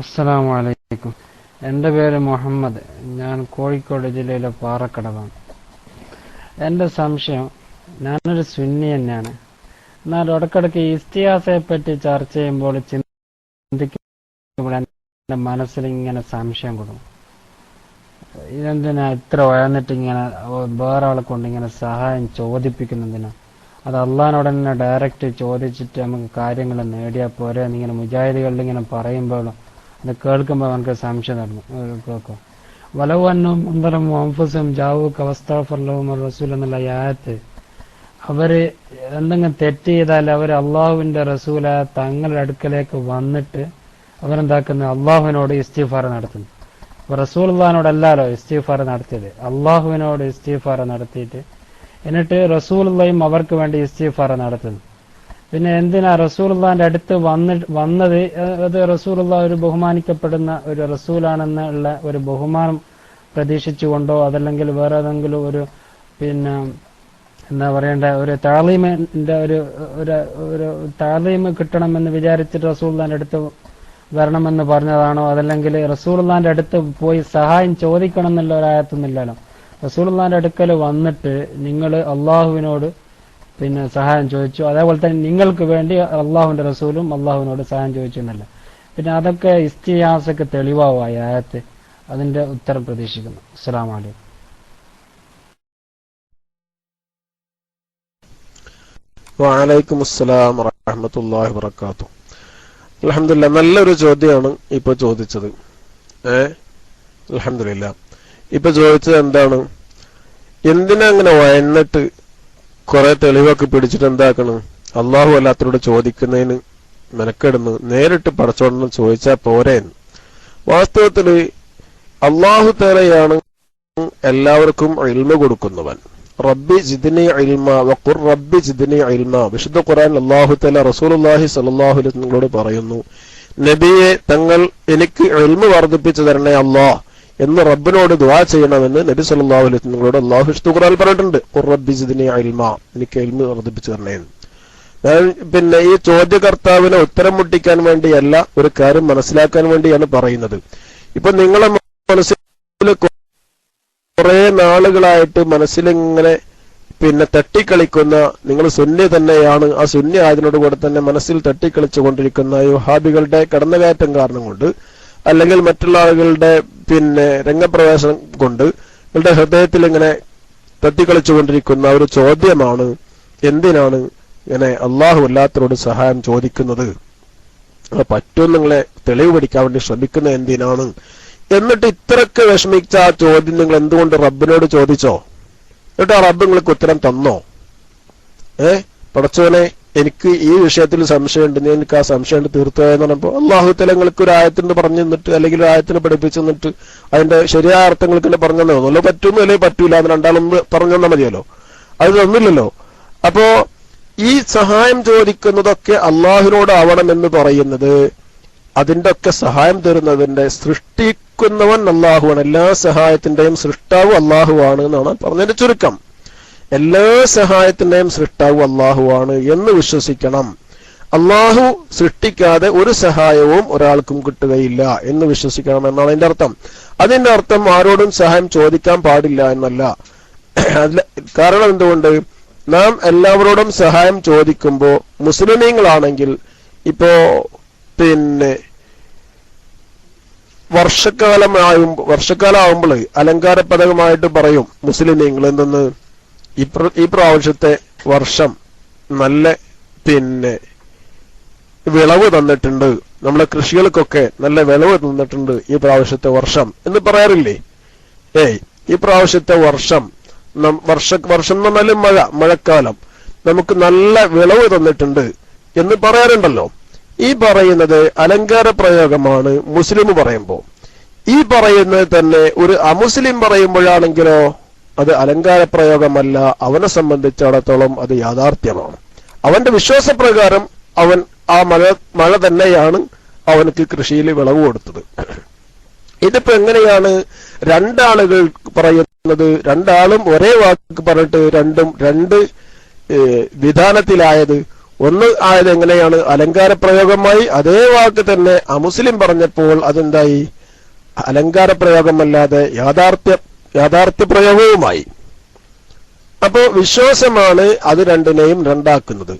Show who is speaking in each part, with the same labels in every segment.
Speaker 1: അസ്സലാമു അലൈക്കും. എൻ്റെ പേര് മുഹമ്മദ്. ഞാൻ കോഴിക്കോട് ജില്ലയിലെ പാറക്കടവാണ്. എൻ്റെ സംശയം, ഞാനൊരു സുന്നി തന്നെയാണ്. എന്നാൽ ഇടയ്ക്കിടയ്ക്ക് ഇസ്തിഹാസയെ പറ്റി ചർച്ച ചെയ്യുമ്പോൾ ചിന്തിക്കുമ്പോൾ എൻ്റെ മനസ്സിൽ ഇങ്ങനെ സംശയം കൊടുക്കും. ഇതെന്തിനാ ഇത്ര ഉയർന്നിട്ട് ഇങ്ങനെ വേറെ ആളെ കൊണ്ട് ഇങ്ങനെ സഹായം ചോദിപ്പിക്കുന്നതിനാ? അത് അള്ളാഹിനോട് തന്നെ ഡയറക്റ്റ് ചോദിച്ചിട്ട് നമുക്ക് കാര്യങ്ങൾ നേടിയാൽ പോരെ എന്നിങ്ങനെ മുജാഹിദുകളിൽ ഇങ്ങനെ പറയുമ്പോഴും അത് കേൾക്കുമ്പോൾ നമുക്ക് സംശയം കേൾക്കും. വലവന്നും മുന്തലും അംഫുസും ജാവൂക്ക് അവസ്ഥാഫർലവും റസൂൽ എന്നുള്ള ആയത്ത്, അവര് എന്തെങ്കിലും തെറ്റ് ചെയ്താൽ അവർ അള്ളാഹുവിന്റെ റസൂലായ തങ്ങളുടെ അടുക്കലേക്ക് വന്നിട്ട് അവരെന്താക്കുന്നത്? അള്ളാഹുവിനോട് ഇസ്തിഗ്ഫാർ നടത്തുന്നു. അപ്പൊ റസൂലുള്ളാഹിനോടല്ലോ ഇസ്തിഗ്ഫാർ നടത്തിയത്, അള്ളാഹുവിനോട് ഇസ്തിഗ്ഫാർ നടത്തിയിട്ട് എന്നിട്ട് റസൂലുള്ളാഹിയും അവർക്ക് വേണ്ടി ഇസ്തിഗ്ഫാർ നടത്തുന്നു. പിന്നെ എന്തിനാ റസൂലുള്ളാഹിന്റെ അടുത്ത് വന്നത്? അത് റസൂലുള്ളാഹി ഒരു ബഹുമാനിക്കപ്പെടുന്ന ഒരു റസൂലാണെന്നുള്ള ഒരു ബഹുമാനം പ്രതീക്ഷിച്ചുകൊണ്ടോ അതല്ലെങ്കിൽ വേറെ ഏതെങ്കിലും ഒരു എന്താ പറയേണ്ട ഒരു താളീമിന്റെ ഒരു താളീമ് കിട്ടണമെന്ന് വിചാരിച്ചിട്ട് റസൂലുള്ളാഹിന്റെ അടുത്ത് വരണമെന്ന് പറഞ്ഞതാണോ? അതല്ലെങ്കിൽ റസൂലുള്ളാഹിന്റെ അടുത്ത് പോയി സഹായം ചോദിക്കണം എന്നുള്ള ഒരായത്തൊന്നുമില്ലല്ലോ. റസൂലുള്ളാഹിന്റെ അടുക്കൽ വന്നിട്ട് നിങ്ങൾ അള്ളാഹുവിനോട് സഹായം ചോദിച്ചു, അതേപോലെ തന്നെ നിങ്ങൾക്ക് വേണ്ടി അള്ളാഹുവിന്റെ റസൂലും അള്ളാഹുവിനോട് സഹായം ചോദിച്ചു എന്നല്ല. പിന്നെ അതൊക്കെ ഇസ്തിഹാസക്ക് തെളിവാവും ആ ആയത്ത്. അതിന്റെ ഉത്തരം പ്രതീക്ഷിക്കുന്നു. അസ്സലാമു അലൈക്കും.
Speaker 2: വഅലൈക്കും അസ്സലാം വറഹ്മത്തുള്ളാഹി വബറകാതുഹു. അൽഹംദുലില്ലാഹ്, നല്ലൊരു ചോദ്യമാണ് ഇപ്പൊ ചോദിച്ചത്. അൽഹംദുലില്ലാഹ്. ഇപ്പൊ ചോദിച്ചത് എന്താണ്? എന്തിനാ അങ്ങനെ വയന്നിട്ട് കുറെ തെളിവൊക്കെ പിടിച്ചിട്ട് എന്താക്കണം? അള്ളാഹു അല്ലാത്തവരോട് ചോദിക്കുന്നതിന് മെനക്കെടുന്നു. നേരിട്ട് പടച്ചോടണം ചോദിച്ചാൽ പോരേന്ന്. വാസ്തവത്തില് അള്ളാഹു തആലയാണ് എല്ലാവർക്കും ഇൽമ കൊടുക്കുന്നവൻ. റബ്ബി ജിദ്നി ഇൽമ വഖുർ റബ്ബി ജിദ്നി ഇൽമ. വിശുദ്ധ ഖുർആൻ അള്ളാഹു തആല റസൂലുള്ളാഹി സ്വല്ലല്ലാഹു അലൈഹി വസല്ലമയോട് പറയുന്നു, നബിയെ തങ്ങൾ എനിക്ക് ഇൽമ വർദ്ധിപ്പിച്ചു തരണേ അല്ലാഹ് എന്ന് റബ്ബിനോട് ദുആ ചെയ്യണമെന്ന് നബി സല്ലല്ലാഹു അലൈഹി വസല്ലമയോട് അല്ലാഹു വിശുദ്ധ ഖുർആനിൽ പറഞ്ഞിട്ടുണ്ട്. ഖുർ റബ്ബി സിദ്നി ഇൽമ, എനിക്ക് ഇൽമ വർദ്ധിപ്പിച്ചു തരണേ. ഞാൻ ഈ ചോദ്യകർത്താവിനെ ഉത്തരം മുട്ടിക്കാൻ വേണ്ടിയല്ല, ഒരു കാര്യം മനസ്സിലാക്കാൻ വേണ്ടിയാണ് പറയുന്നത്. ഇപ്പൊ നിങ്ങളെ മനസ്സിൽ കുറെ നാളുകളായിട്ട് മനസ്സിലിങ്ങനെ തട്ടിക്കളിക്കുന്ന, നിങ്ങൾ സുന്നി തന്നെയാണ്, ആ സുന്നി ആയതിനോട് കൂടെ തന്നെ മനസ്സിൽ തട്ടിക്കളിച്ചു കൊണ്ടിരിക്കുന്ന വഹാബികളുടെ കടന്നുകയറ്റം കാരണം കൊണ്ട് അല്ലെങ്കിൽ മറ്റുള്ള ആളുകളുടെ രംഗപ്രവേശനം കൊണ്ട് നിങ്ങളുടെ ഹൃദയത്തിൽ ഇങ്ങനെ തട്ടിക്കളിച്ചുകൊണ്ടിരിക്കുന്ന ഒരു ചോദ്യമാണ്, എന്തിനാണ് ഇങ്ങനെ അള്ളാഹു അല്ലാത്തവരോട് സഹായം ചോദിക്കുന്നത്? പറ്റും നിങ്ങളെ തെളിവ് പഠിക്കാൻ വേണ്ടി ശ്രമിക്കുന്നത് എന്തിനാണ്? എന്നിട്ട് ഇത്രക്ക് വിഷമിച്ച ആ ചോദ്യം നിങ്ങൾ എന്തുകൊണ്ട് റബ്ബിനോട് ചോദിച്ചോ? എന്നിട്ട് ആ റബ്ബ് നിങ്ങൾക്ക് ഉത്തരം തന്നോ? പടച്ചോനെ, എനിക്ക് ഈ വിഷയത്തിൽ സംശയമുണ്ട്, നീ എനിക്ക് ആ സംശയം തീർത്തു എന്ന് പറഞ്ഞപ്പോ അള്ളാഹു തആല നിങ്ങൾക്ക് ഒരു ആയത്തിന് പറഞ്ഞു തന്നിട്ട് അല്ലെങ്കിൽ ഒരു ആയത്തിന് പഠിപ്പിച്ചു തന്നിട്ട് അതിന്റെ ശരിയായ അർത്ഥങ്ങൾക്ക് പറഞ്ഞു തന്നോ? പറ്റുന്നു അല്ലെങ്കിൽ പറ്റൂല എന്ന് രണ്ടാളൊന്ന് പറഞ്ഞു തന്നാൽ മതിയല്ലോ. അത് തന്നില്ലല്ലോ. അപ്പോ ഈ സഹായം ചോദിക്കുന്നതൊക്കെ അള്ളാഹുവിനോട് ആവണമെന്ന് പറയുന്നത്, അതിന്റെ ഒക്കെ സഹായം തരുന്നതിന്റെ സൃഷ്ടിക്കുന്നവൻ അള്ളാഹുവാണ്. എല്ലാ സഹായത്തിന്റെയും സൃഷ്ടാവ് അള്ളാഹുവാണ് എന്നാണ് പറഞ്ഞതിന്റെ ചുരുക്കം. എല്ലാ സഹായത്തിന്റെയും സൃഷ്ടാവ് അള്ളാഹുവാണ് എന്ന് വിശ്വസിക്കണം. അള്ളാഹു സൃഷ്ടിക്കാതെ ഒരു സഹായവും ഒരാൾക്കും കിട്ടുകയില്ല എന്ന് വിശ്വസിക്കണം എന്നാണ് അതിന്റെ അർത്ഥം. അതിന്റെ അർത്ഥം ആരോടും സഹായം ചോദിക്കാൻ പാടില്ല എന്നല്ല. കാരണം എന്തുകൊണ്ട്? നാം എല്ലാവരോടും സഹായം ചോദിക്കുമ്പോ മുസ്ലിമീങ്ങളാണെങ്കിൽ ഇപ്പോ വർഷക്കാലമാകുമ്പോൾ അലങ്കാര പദകമായിട്ട് പറയും മുസ്ലിമീങ്ങൾ എന്തെന്ന്, ഈ പ്രാവശ്യത്തെ വർഷം നല്ല വിളവ് തന്നിട്ടുണ്ട്, നമ്മളെ കൃഷികൾക്കൊക്കെ നല്ല വിളവ് തന്നിട്ടുണ്ട് ഈ പ്രാവശ്യത്തെ വർഷം എന്ന് പറയാറില്ലേ? ഈ പ്രാവശ്യത്തെ വർഷം വർഷം എന്ന് പറഞ്ഞാലും മഴക്കാലം നമുക്ക് നല്ല വിളവ് തന്നിട്ടുണ്ട് എന്ന് പറയാറുണ്ടല്ലോ. ഈ പറയുന്നത് അലങ്കാര പ്രയോഗമാണ് മുസ്ലിം പറയുമ്പോ. ഈ പറയുന്നത് തന്നെ ഒരു അമുസ്ലിം പറയുമ്പോഴാണെങ്കിലോ അത് അലങ്കാര പ്രയോഗമല്ല. അവനെ സംബന്ധിച്ചിടത്തോളം അത് യാഥാർത്ഥ്യമാണ്. അവന്റെ വിശ്വാസപ്രകാരം അവൻ ആ മഴ തന്നെയാണ് അവനക്ക് കൃഷിയിൽ വിളവ് കൊടുത്തത്. ഇതിപ്പോ എങ്ങനെയാണ് രണ്ടാളുകൾ പറയുന്നത്? രണ്ടാളും ഒരേ വാക്ക് പറഞ്ഞിട്ട് രണ്ടും രണ്ട് വിധാനത്തിലായത്. ഒന്ന് ആയത് എങ്ങനെയാണ്? അലങ്കാര പ്രയോഗമായി. അതേ വാക്ക് തന്നെ അമുസ്ലിം പറഞ്ഞപ്പോൾ അതെന്തായി? അലങ്കാര പ്രയോഗമല്ലാതെ യാഥാർത്ഥ്യ പ്രയോഗവുമായി. അപ്പോ വിശ്വാസമാണ് അത് രണ്ടിനെയും രണ്ടാക്കുന്നത്.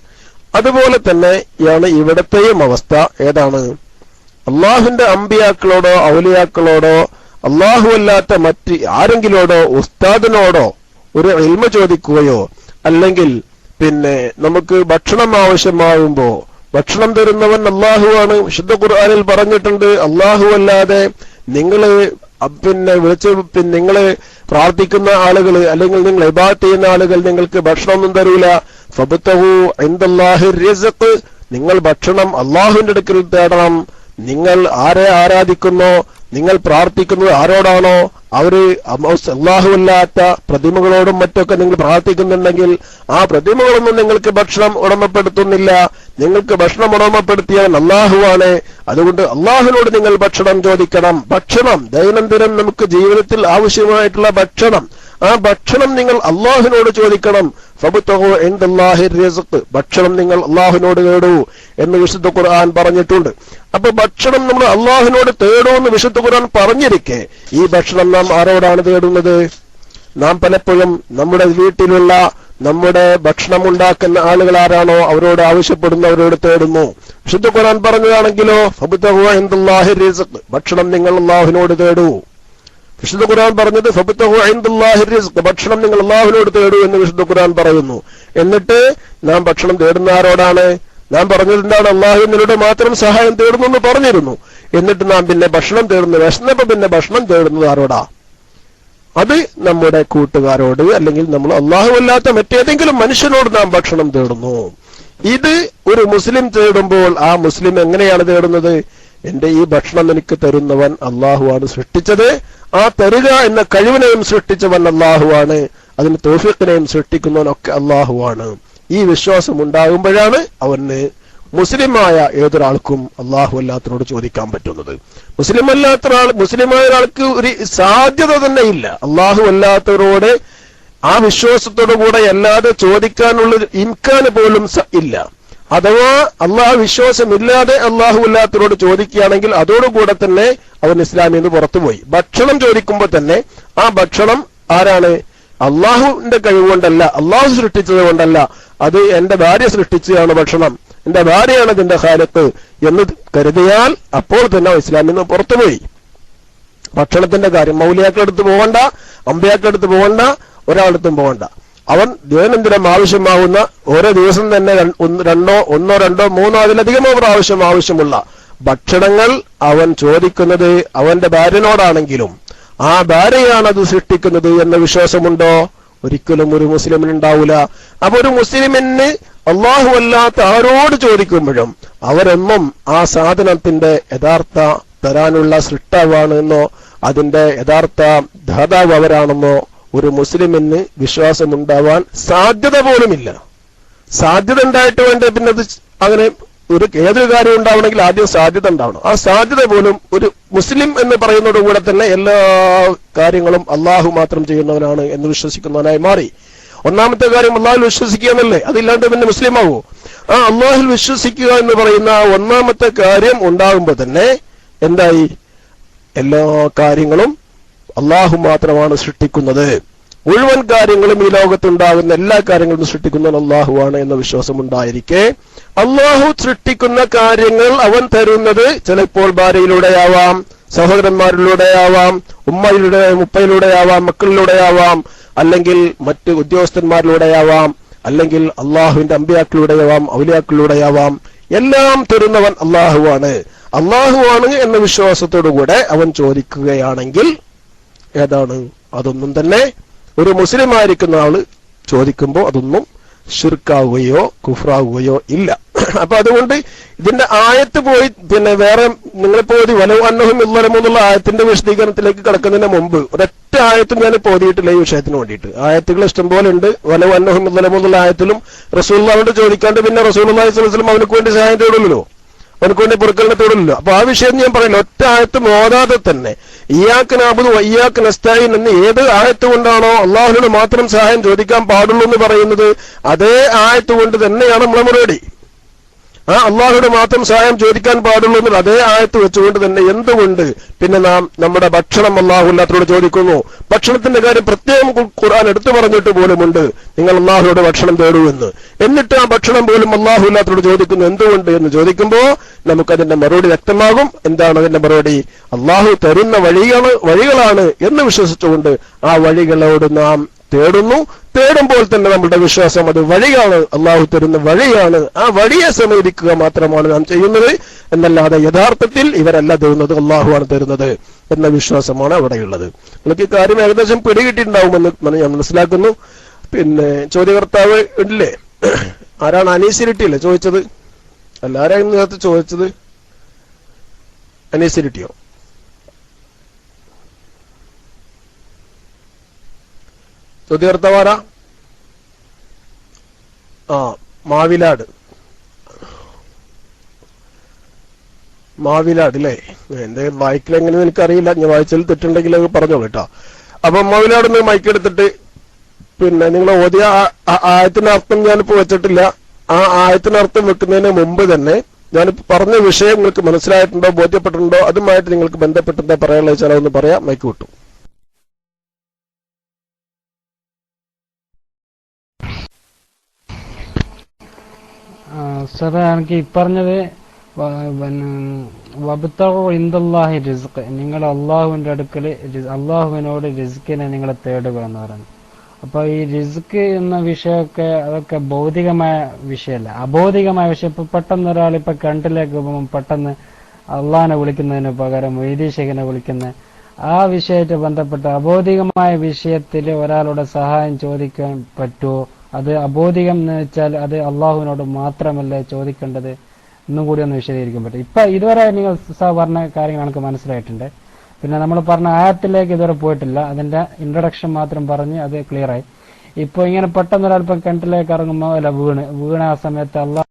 Speaker 2: അതുപോലെ തന്നെയാണ് ഇവിടത്തെയും അവസ്ഥ. ഏതാണ്? അള്ളാഹുവിന്റെ അമ്പിയാക്കളോടോ ഔലിയാക്കളോടോ അള്ളാഹു അല്ലാത്ത മറ്റ് ആരെങ്കിലോടോ ഉസ്താദിനോടോ ഒരു ഇൽമ ചോദിക്കുകയോ അല്ലെങ്കിൽ നമുക്ക് ഭക്ഷണം ആവശ്യമാവുമ്പോ ഭക്ഷണം തരുന്നവൻ അള്ളാഹുവാണ്. വിശുദ്ധ ഖുർആനിൽ പറഞ്ഞിട്ടുണ്ട്, അള്ളാഹു അല്ലാതെ നിങ്ങള് നിങ്ങള് പ്രാർത്ഥിക്കുന്ന ആളുകൾ അല്ലെങ്കിൽ നിങ്ങൾ ഇബാദത്ത് ചെയ്യുന്ന ആളുകൾ നിങ്ങൾക്ക് ഭക്ഷണമൊന്നും തരൂല. ഫബ്തഹു ഇൻദല്ലാഹി റിസ്ഖ്, നിങ്ങൾ ഭക്ഷണം അള്ളാഹുവിന്റെ അടുക്കൽ തേടണം. നിങ്ങൾ ആരെ ആരാധിക്കുന്നോ, നിങ്ങൾ പ്രാർത്ഥിക്കുന്നത് ആരോടാണോ, അവര് അല്ലാഹുവല്ലാത്ത പ്രതിമകളോടും മറ്റൊക്കെ നിങ്ങൾ പ്രാർത്ഥിക്കുന്നുണ്ടെങ്കിൽ ആ പ്രതിമകളൊന്നും നിങ്ങൾക്ക് ഭക്ഷണം ഉടമപ്പെടുത്തുന്നില്ല. നിങ്ങൾക്ക് ഭക്ഷണം ഉടമപ്പെടുത്തിയവൻ അല്ലാഹുവാണ്. അതുകൊണ്ട് അല്ലാഹുവിനോട് നിങ്ങൾ ഭക്ഷണം ചോദിക്കണം. ഭക്ഷണം ദൈനംദിനം നമുക്ക് ജീവിതത്തിൽ ആവശ്യമായിട്ടുള്ള ഭക്ഷണം, ആ ഭക്ഷണം നിങ്ങൾ അല്ലാഹുവിനോട് ചോദിക്കണം. ഫബ്തഹു ഇൻദല്ലാഹി റിസ്ഖ്, ഭക്ഷണം നിങ്ങൾ അല്ലാഹുവിനോട് തേടൂ എന്ന് വിശുദ്ധ ഖുർആൻ പറഞ്ഞിട്ടുണ്ട്. അപ്പൊ ഭക്ഷണം നമ്മൾ അല്ലാഹുവിനോട് തേടൂ എന്ന് വിശുദ്ധ ഖുർആൻ പറഞ്ഞിരിക്കെ ഈ ഭക്ഷണം നാം ആരോടാണ് തേടുന്നത്? നാം പലപ്പോഴും നമ്മുടെ വീട്ടിലുള്ള നമ്മുടെ ഭക്ഷണം ഉണ്ടാക്കുന്ന ആളുകൾ ആരാണോ അവരോട് ആവശ്യപ്പെടുന്നവരോട് തേടുന്നു. വിശുദ്ധ ഖുർആൻ പറഞ്ഞതാണെങ്കിലോ ഫബ്തഹു ഇൻദല്ലാഹി റിസ്ഖ്, ഭക്ഷണം നിങ്ങൾ അല്ലാഹുവിനോട് തേടൂ. വിശുദ്ധ ഖുർആൻ പറഞ്ഞത് ഫബ്തഹു ഇൻദല്ലാഹി റിസ്ഖ്, ഭക്ഷണം നിങ്ങൾ അല്ലാഹുവിനോട് തേടൂ എന്ന് വിശുദ്ധ ഖുർആൻ പറയുന്നു. എന്നിട്ട് നാം ഭക്ഷണം തേടുന്ന ആരോടാണ്? നാം പറഞ്ഞത് എന്താണ്? അല്ലാഹുവിനോട് മാത്രം സഹായം തേടുന്നു എന്ന് പറഞ്ഞിരുന്നു. എന്നിട്ട് നാം പിന്നെ ഭക്ഷണം തേടുന്നു, വിശന്നപ്പോ പിന്നെ ഭക്ഷണം തേടുന്നത് ആരോടാ? അത് നമ്മുടെ കൂട്ടുകാരോട് അല്ലെങ്കിൽ നമ്മൾ അല്ലാഹുവല്ലാത്ത മറ്റേതെങ്കിലും മനുഷ്യനോട് നാം ഭക്ഷണം തേടുന്നു. ഇത് ഒരു മുസ്ലിം തേടുമ്പോൾ ആ മുസ്ലിം എങ്ങനെയാണ് തേടുന്നത്? എന്റെ ഈ ഭക്ഷണം എനിക്ക് തരുന്നവൻ അല്ലാഹുവാണ് സൃഷ്ടിച്ചത്, ആ തരുക എന്ന കഴിവിനെയും സൃഷ്ടിച്ചവൻ അല്ലാഹുവാണ്, അതിന് തൗഫീഖിനെയും സൃഷ്ടിക്കുന്നവനൊക്കെ അല്ലാഹുവാണ്. ഈ വിശ്വാസം ഉണ്ടാകുമ്പോഴാണ് അവന് മുസ്ലിമായ ഏതൊരാൾക്കും അല്ലാഹു അല്ലാത്തവരോട് ചോദിക്കാൻ പറ്റുന്നത്. മുസ്ലിമായ ഒരാൾക്ക് ഒരു സാധ്യത തന്നെ ഇല്ല അല്ലാഹു അല്ലാത്തവരോട് ആ വിശ്വാസത്തോടു കൂടെ അല്ലാതെ ചോദിക്കാനുള്ള ഇംകാന് പോലും ഇല്ല. അഥവാ അള്ളാഹു വിശ്വാസമില്ലാതെ അള്ളാഹു അല്ലാത്തവരോട് ചോദിക്കുകയാണെങ്കിൽ അതോടുകൂടെ തന്നെ അവൻ ഇസ്ലാമിൽ നിന്ന് പുറത്തുപോയി. ഭക്ഷണം ചോദിക്കുമ്പോൾ തന്നെ ആ ഭക്ഷണം ആരാണ്? അള്ളാഹുവിന്റെ കഴിവുകൊണ്ടല്ല, അള്ളാഹു സൃഷ്ടിച്ചത് കൊണ്ടല്ല, അത് എന്റെ ഭാര്യ സൃഷ്ടിച്ചതാണ് ഭക്ഷണം, എന്റെ ഭാര്യയാണ് ഇതിന്റെ ഖാലിഖ് എന്ന് കരുതിയാൽ അപ്പോൾ തന്നെ ഇസ്ലാമിൽ നിന്ന് പുറത്തുപോയി. ഭക്ഷണത്തിന്റെ കാര്യം മൗലിയാക്കളടുത്ത് പോകണ്ട, അമ്പിയാക്കളടുത്ത് പോകണ്ട, ഒരാളടുത്തും പോകണ്ട. അവൻ ദൈനംദിനം ആവശ്യമാവുന്ന ഓരോ ദിവസം തന്നെ ഒന്നോ രണ്ടോ മൂന്നോ അതിലധികമോ പ്രാവശ്യം ആവശ്യമുള്ള ഭക്ഷണങ്ങൾ അവൻ ചോദിക്കുന്നത് അവന്റെ ഭാര്യനോടാണെങ്കിലും ആ ഭാര്യയാണ് അത് സൃഷ്ടിക്കുന്നത് എന്ന വിശ്വാസമുണ്ടോ? ഒരിക്കലും ഒരു മുസ്ലിമിനുണ്ടാവൂല. അപ്പൊ ഒരു മുസ്ലിമിന് അള്ളാഹു അല്ലാത്ത ആരോട് ചോദിക്കുമ്പോഴും അവരൊന്നും ആ സാധനത്തിന്റെ യഥാർത്ഥ തരാനുള്ള സൃഷ്ടാവാണ് എന്നോ അതിന്റെ യഥാർത്ഥ ദാതാവ് അവരാണെന്നോ ഒരു മുസ്ലിമിന് വിശ്വാസമുണ്ടാവാൻ സാധ്യത പോലുമില്ല. സാധ്യത ഉണ്ടായിട്ട് വേണ്ട പിന്നെ അത് അങ്ങനെ ഏതൊരു കാര്യം ഉണ്ടാവണമെങ്കിൽ ആദ്യം സാധ്യത ഉണ്ടാവണം. ആ സാധ്യത പോലും ഒരു മുസ്ലിം എന്ന് പറയുന്നതോടുകൂടെ തന്നെ എല്ലാ കാര്യങ്ങളും അള്ളാഹു മാത്രം ചെയ്യുന്നവനാണ് എന്ന് വിശ്വസിക്കുന്നവനായി മാറി. ഒന്നാമത്തെ കാര്യം അള്ളാഹുൽ വിശ്വസിക്കുക എന്നല്ലേ, അതില്ലാണ്ട് പിന്നെ മുസ്ലിം ആവോ? ആ അള്ളാഹുൽ വിശ്വസിക്കുക എന്ന് പറയുന്ന ഒന്നാമത്തെ കാര്യം ഉണ്ടാകുമ്പോൾ തന്നെ എന്തായി? എല്ലാ കാര്യങ്ങളും അള്ളാഹു മാത്രമാണ് സൃഷ്ടിക്കുന്നത്. മുഴുവൻ കാര്യങ്ങളും ഈ ലോകത്തുണ്ടാകുന്ന എല്ലാ കാര്യങ്ങളും സൃഷ്ടിക്കുന്നത് അള്ളാഹുവാണ് എന്ന വിശ്വാസം ഉണ്ടായിരിക്കെ അള്ളാഹു സൃഷ്ടിക്കുന്ന കാര്യങ്ങൾ അവൻ തരുന്നത് ചിലപ്പോൾ ഭാര്യയിലൂടെയാവാം, സഹോദരന്മാരിലൂടെയാവാം, ഉപ്പയിലൂടെയാവാം, മക്കളിലൂടെയാവാം, അല്ലെങ്കിൽ മറ്റ് ഉദ്യോഗസ്ഥന്മാരിലൂടെയാവാം, അല്ലെങ്കിൽ അള്ളാഹുവിന്റെ അമ്പിയാക്കളിലൂടെയാവാം, ഔലിയാക്കളിലൂടെയാവാം. എല്ലാം തരുന്നവൻ അള്ളാഹുവാണ്. അള്ളാഹുവാണ് എന്ന വിശ്വാസത്തോടുകൂടെ അവൻ ചോദിക്കുകയാണെങ്കിൽ ഏതാണ്? അതൊന്നും തന്നെ ഒരു മുസ്ലിം ആയിരിക്കുന്ന ആള് ചോദിക്കുമ്പോൾ അതൊന്നും ശിർക്കാവുകയോ കുഫ്രാവുകയോ ഇല്ല. അപ്പൊ അതുകൊണ്ട് ഇതിന്റെ ആയത്ത് പോയി പിന്നെ വേറെ നിങ്ങളിപ്പോ വലവ് അന്നഹും ഇല്ലമൂന്നുള്ള ആയത്തിന്റെ വിശദീകരണത്തിലേക്ക് കിടക്കുന്നതിന് മുമ്പ് ഒരൊറ്റ ആയത്തും ഞാൻ പോതിയിട്ടില്ല ഈ വിഷയത്തിന് വേണ്ടിയിട്ട്. ആയത്തുകൾ ഇഷ്ടംപോലെ ഉണ്ട്. വലവ് അന്നഹും ഇല്ലമൂന്നുള്ള ആയത്തിലും റസൂലുള്ളാഹിയോട് ചോദിക്കാണ്ട് പിന്നെ റസൂലുള്ളാഹി സ്വല്ലല്ലാഹു അലൈഹി വസല്ലം അവനക്ക് വേണ്ടി സഹായം തേടുള്ളൂ, അവനക്ക് വേണ്ടി പൊറുക്കലിനെ തേടുള്ളൂ. അപ്പൊ ആ വിഷയം ഞാൻ പറയില്ല. ഒറ്റ ആയത്ത് മോതാതെ തന്നെ ഇയ്യാക നഅ്ബുദു വഇയ്യാക നസ്തഈൻ എന്ന് ഏത് ആയത്ത് കൊണ്ടാണോ അള്ളാഹുവിനോട് മാത്രം സഹായം ചോദിക്കാൻ പാടുള്ളൂ എന്ന് പറയുന്നത് അതേ ആയത്ത് കൊണ്ട് തന്നെയാണ് നമ്മളെ മറുപടി. അള്ളാഹുവിടെ മാത്രം സഹായം ചോദിക്കാൻ പാടുള്ളൂ എന്നുള്ള അതേ ആയത്ത് വെച്ചുകൊണ്ട് തന്നെ എന്തുകൊണ്ട് പിന്നെ നാം നമ്മുടെ ഭക്ഷണം അള്ളാഹുല്ലാത്തോട് ചോദിക്കുന്നു? ഭക്ഷണത്തിന്റെ കാര്യം പ്രത്യേകം ഖുർആൻ എടുത്തു പറഞ്ഞിട്ട് പോലുമുണ്ട്, നിങ്ങൾ അള്ളാഹുവിടെ ഭക്ഷണം തേടുമെന്ന്. എന്നിട്ട് ആ ഭക്ഷണം പോലും അള്ളാഹുല്ലാത്തോട് ചോദിക്കുന്നു എന്തുകൊണ്ട് എന്ന് ചോദിക്കുമ്പോ നമുക്കതിന്റെ മറുപടി വ്യക്തമാകും. എന്താണ് അതിന്റെ മറുപടി? അള്ളാഹു തരുന്ന വഴികളാണ് എന്ന് വിശ്വസിച്ചുകൊണ്ട് ആ വഴികളോട് നാം തേടുമ്പോൾ തന്നെ നമ്മുടെ വിശ്വാസം അത് വഴിയാണ്, അള്ളാഹു തരുന്ന വഴിയാണ്, ആ വഴിയെ സമീപിക്കുക മാത്രമാണ് നാം ചെയ്യുന്നത് എന്നല്ലാതെ യഥാർത്ഥത്തിൽ ഇവരല്ല തരുന്നത്, അള്ളാഹുവാണ് തരുന്നത് എന്ന വിശ്വാസമാണ് അവിടെയുള്ളത്. നിങ്ങൾക്ക് ഈ കാര്യം ഏകദേശം പിടികിട്ടിയിട്ടുണ്ടാവുമെന്ന് ഞാൻ മനസ്സിലാക്കുന്നു. പിന്നെ ചോദ്യകർത്താവ് ഇല്ലേ? ആരാണ്? അനീസിരിട്ടിയല്ലേ ചോദിച്ചത്? അല്ല, ആരായിരുന്നു നേരത്തെ ചോദിച്ചത്? അനീസിരിട്ടിയോ? ചോദ്യകർത്താവാരാ? മാവിലാട് അല്ലേ? എന്റെ വായിക്കലെങ്ങനെ എനിക്കറിയില്ല, ഞാൻ വായിച്ചതിൽ തെറ്റുണ്ടെങ്കിൽ അത് പറഞ്ഞോളൂ കേട്ടോ. അപ്പൊ മാവിലാട് മൈക്കെടുത്തിട്ട് പിന്നെ നിങ്ങൾ ഓതിയ ആയത്തിനർത്ഥം ഞാനിപ്പോ വെച്ചിട്ടില്ല. ആ ആയത്തിനർത്ഥം വെക്കുന്നതിന് മുമ്പ് തന്നെ ഞാനിപ്പോ പറഞ്ഞ വിഷയം നിങ്ങൾക്ക് മനസ്സിലായിട്ടുണ്ടോ, ബോധ്യപ്പെട്ടിട്ടുണ്ടോ, അതുമായിട്ട് നിങ്ങൾക്ക് ബന്ധപ്പെട്ടെന്താ പറയാനുള്ള വെച്ചാൽ അതൊന്ന് പറയാം. മൈക്ക് വിട്ടു.
Speaker 1: സാറേ, എനിക്ക് ഈ പറഞ്ഞത് വബ്തഗു ഇൻദല്ലാഹി റിസ്ഖ്, നിങ്ങൾ അള്ളാഹുവിന്റെ അടുക്കല് അള്ളാഹുവിനോട് റിസ്കിനെ നിങ്ങൾ തേടുക എന്ന് പറയുന്നത്. അപ്പൊ ഈ റിസ്ക് എന്ന വിഷയമൊക്കെ അതൊക്കെ ഭൗതികമായ വിഷയമല്ല, അഭൗതികമായ വിഷയം. ഇപ്പൊ പെട്ടെന്ന് ഒരാൾ ഇപ്പൊ കിണറ്റിലേക്ക് പോകുമ്പോൾ പെട്ടെന്ന് അള്ളാഹിനെ വിളിക്കുന്നതിന് പകരം വൈദേശികനെ വിളിക്കുന്ന ആ വിഷയമായിട്ട് ബന്ധപ്പെട്ട് അഭൗതികമായ വിഷയത്തിൽ ഒരാളുടെ സഹായം ചോദിക്കാൻ പറ്റുമോ? അത് അബോധികം എന്ന് വെച്ചാൽ അത് അള്ളാഹുവിനോട് മാത്രമല്ലേ ചോദിക്കേണ്ടത് എന്നും കൂടി ഒന്ന് വിശദീകരിക്കാൻ പറ്റും. ഇപ്പൊ ഇതുവരെ നിങ്ങൾ പറഞ്ഞ കാര്യങ്ങൾ എനിക്ക് മനസ്സിലായിട്ടുണ്ട്. പിന്നെ നമ്മൾ പറഞ്ഞ ആയത്തിലേക്ക് ഇതുവരെ പോയിട്ടില്ല, അതിന്റെ ഇൻട്രൊഡക്ഷൻ മാത്രം പറഞ്ഞ് അത് ക്ലിയർ ആയി. ഇപ്പൊ ഇങ്ങനെ പെട്ടെന്ന് ഒരാളിപ്പം കിണറ്റിലേക്ക് ഇറങ്ങുമ്പോ അല്ല വീണ ആ സമയത്ത് അള്ളാഹിനെ